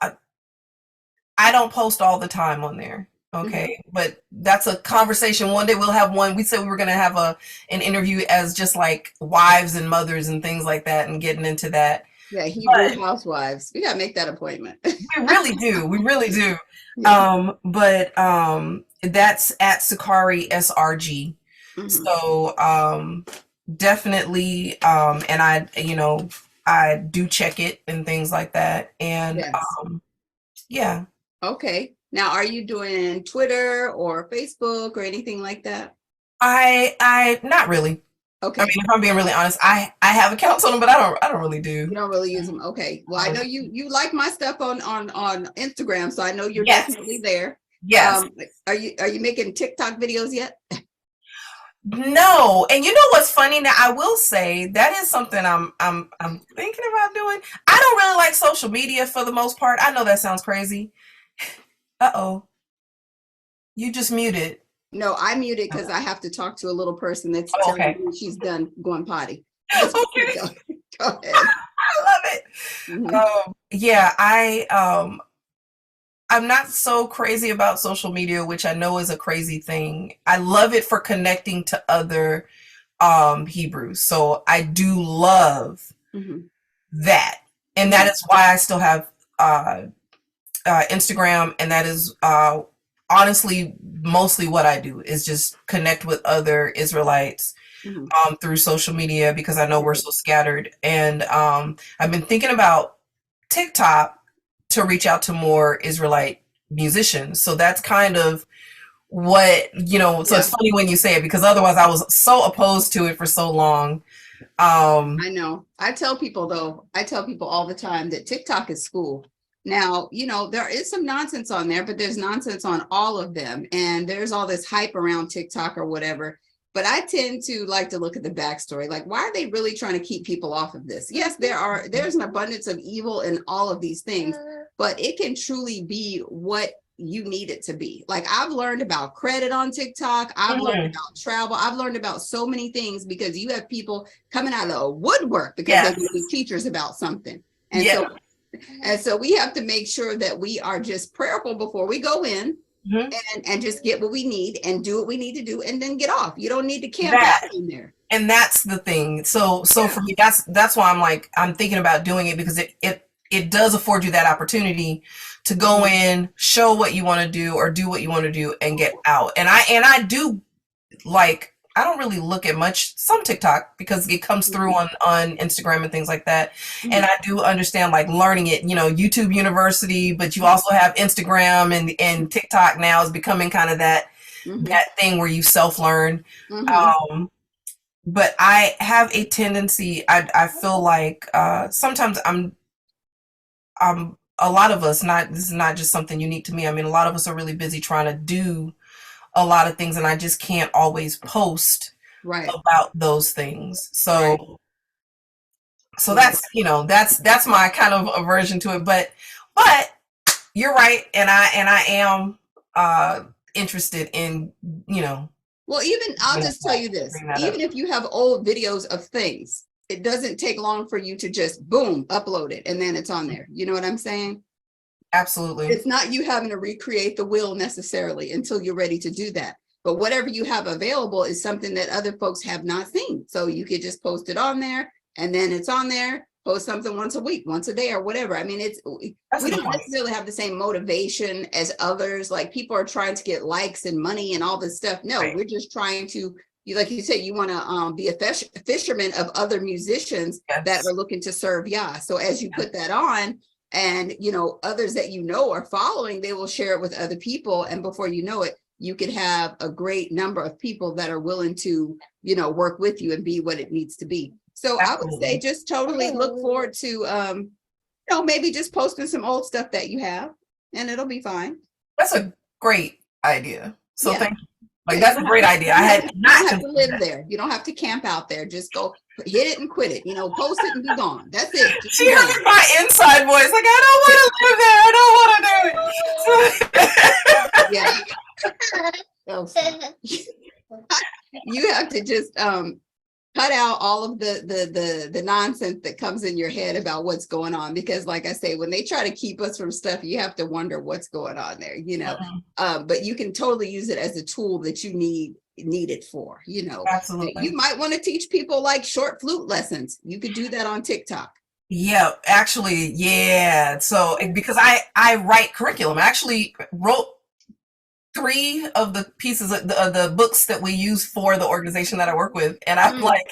I don't post all the time on there. Hmm. Okay, but that's a conversation. One day we'll have one. We said we were going to have an interview as just like wives and mothers and things like that, and getting into that. Yeah, Hebrew But housewives. We gotta make that appointment. we really do. We really do. Yeah. But that's at Sakari SRG. Hmm. So definitely, and I do check it and things like that. And Yes. yeah. Okay. Now, are you doing Twitter or Facebook or anything like that? I not really. I mean, Okay. if I'm being really honest, I have accounts on them, but I don't really You do. don't really use them. Okay. Well, I know you like my stuff on Instagram, so I know you're Yes. definitely there. Yes. Are you making TikTok videos yet? No. And you know what's funny? Now I will say that is something I'm thinking about doing. I don't really like social media for the most part. I know that sounds crazy. Uh-oh. You just muted. No, I muted because I have to talk to a little person that's Oh, telling okay. me she's done going potty. Let's Okay. go. Go ahead. I love it. Mhm. Yeah, I'm not so crazy about social media, which I know is a crazy thing. I love it for connecting to other Hebrews. So I do love Mhm. that. And that Mhm. is why I still have Instagram, and that is honestly mostly what I do is just connect with other Israelites Mhm. through social media, because I know we're so scattered. And I've been thinking about TikTok to reach out to more Israelite musicians. So that's kind of what, so Yeah, it's funny when you say it, because otherwise I was so opposed to it for so long. I know. I tell people all the time that TikTok is school. Now, there is some nonsense on there, but there's nonsense on all of them. And there's all this hype around TikTok or whatever. But I tend to like to look at the backstory. Like, why are they really trying to keep people off of this? Yes, there's an abundance of evil in all of these things, but it can truly be what you need it to be. Like, I've learned about credit on TikTok. I've learned Mhm. about travel. I've learned about so many things because you have people coming out of the woodwork because they Yes. want to be teachers about something. And Yeah. so we have to make sure that we are just prayerful before we go in, Mhm. and just get what we need and do what we need to do and then get off. You don't need to camp out That. in there. And that's the thing. So Yeah. for me, that's why I'm thinking about doing it, because it does afford you that opportunity to go Mhm. in, show what you want to do, or do what you want to do, and get out. And I do, like, I don't really look at some TikTok, because it comes through Mhm. on Instagram and things like that. And Mhm. I do understand, like, learning it, YouTube University, but you Mhm. also have Instagram, and TikTok now is becoming kind of that Mhm. thing where you self-learn. Mhm. Um, but I have a tendency, I feel like sometimes a lot of us, not this is not just something unique to me. I mean, a lot of us are really busy trying to do a lot of things, and I just can't always post Right. about those things. Right. So Right. that's my kind of aversion to it. But you're right, and I am interested in, Well, even I'll just tell you this, bring that up. even if you have old videos of things, it doesn't take long for you to just boom, upload it, and then it's on there. You know what I'm saying? Absolutely. It's not you having to recreate the wheel necessarily until you're ready to do that. But whatever you have available is something that other folks have not seen. So you could just post it on there, and then it's on there. Post something once a week, once a day, or whatever. I mean, That's a we good don't point. necessarily have the same motivation as others. Like, people are trying to get likes and money and all this stuff. No, Right. we're just trying to, like you said, you want to be a fisherman of other musicians that Yes. are looking to serve Yah. So as you Yes. put that on, And, others that are following, they will share it with other people. And before you know it, you could have a great number of people that are willing to, work with you and be what it needs to be. So I would say just totally look forward to, maybe just posting some old stuff that you have, and it'll be fine. That's a great idea. So Yeah. thank you. Like, that's a great idea. I had not you don't have to live there. You don't have to camp out there. Just go hit it and quit it. Post it and be gone. That's it. Just She heard my inside voice. Like, I don't want to live there. I don't want to do it. Yeah. You have to just cut out all of the nonsense that comes in your head about what's going on, because like I say, when they try to keep us from stuff, you have to wonder what's going on there, but you can totally use it as a tool that you need it for, Absolutely. You might want to teach people like short flute lessons. You could do that on TikTok. Yeah, actually, yeah. So because I write curriculum, I actually wrote 3 of the pieces of the books that we use for the organization that I work with. And I'm like,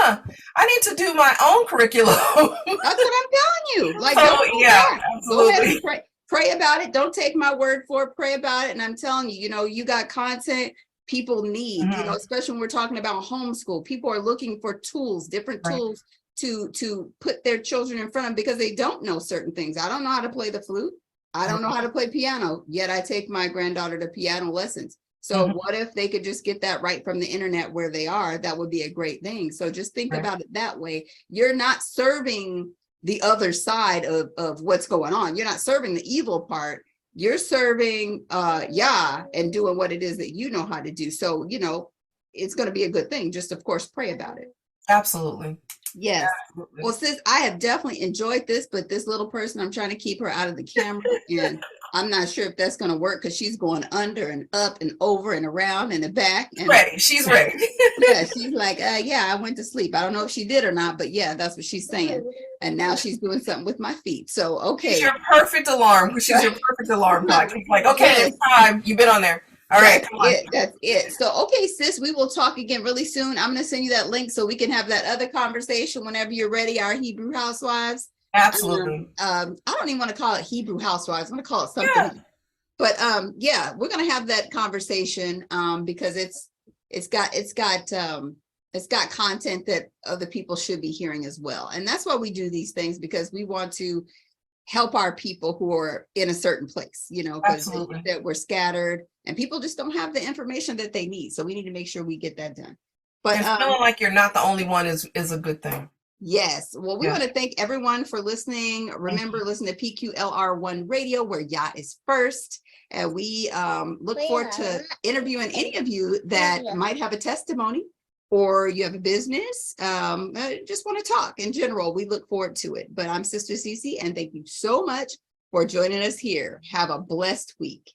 I need to do my own curriculum. That's what I'm telling you. Like, yeah, absolutely. Go ahead and pray about it. Don't take my word for it. Pray about it. And I'm telling you, you got content people need, especially when we're talking about homeschool. People are looking for tools, different tools to put their children in front of, because they don't know certain things. I don't know how to play the flute. I don't know how to play piano, yet I take my granddaughter to piano lessons. So what if they could just get that right from the internet where they are? That would be a great thing. So just think about it that way. You're not serving the other side of what's going on. You're not serving the evil part. You're serving Yah and doing what it is that you know how to do. So, it's going to be a good thing. Just, of course, pray about it. Absolutely. Yes. Absolutely. Well, sis, I have definitely enjoyed this, but this little person, I'm trying to keep her out of the camera, and I'm not sure if that's going to work, because she's going under and up and over and around and back. And ready. She's ready. Yeah, she's like, yeah, I went to sleep. I don't know if she did or not, but yeah, that's what she's saying. And now she's doing something with my feet. So, okay. She's your perfect alarm. She's your perfect alarm clock. She's like, okay, it's time. You've been on there. All right. That's it. So, okay, sis, we will talk again really soon. I'm going to send you that link so we can have that other conversation whenever you're ready, our Hebrew housewives. Absolutely. I don't even want to call it Hebrew housewives. I'm going to call it something else. But yeah, we're going to have that conversation because it's got content that other people should be hearing as well. And that's why we do these things, because we want to help our people who are in a certain place, because that we're scattered and people just don't have the information that they need. So we need to make sure we get that done. But feeling like you're not the only one is a good thing. Yes. Well, we want to thank everyone for listening. Remember, listen to PQLR1 Radio, where Yah is first. And we look forward to interviewing any of you that might have a testimony, or you have a business, just want to talk in general. We look forward to it. But I'm Sister Cece, and thank you so much for joining us here. Have a blessed week.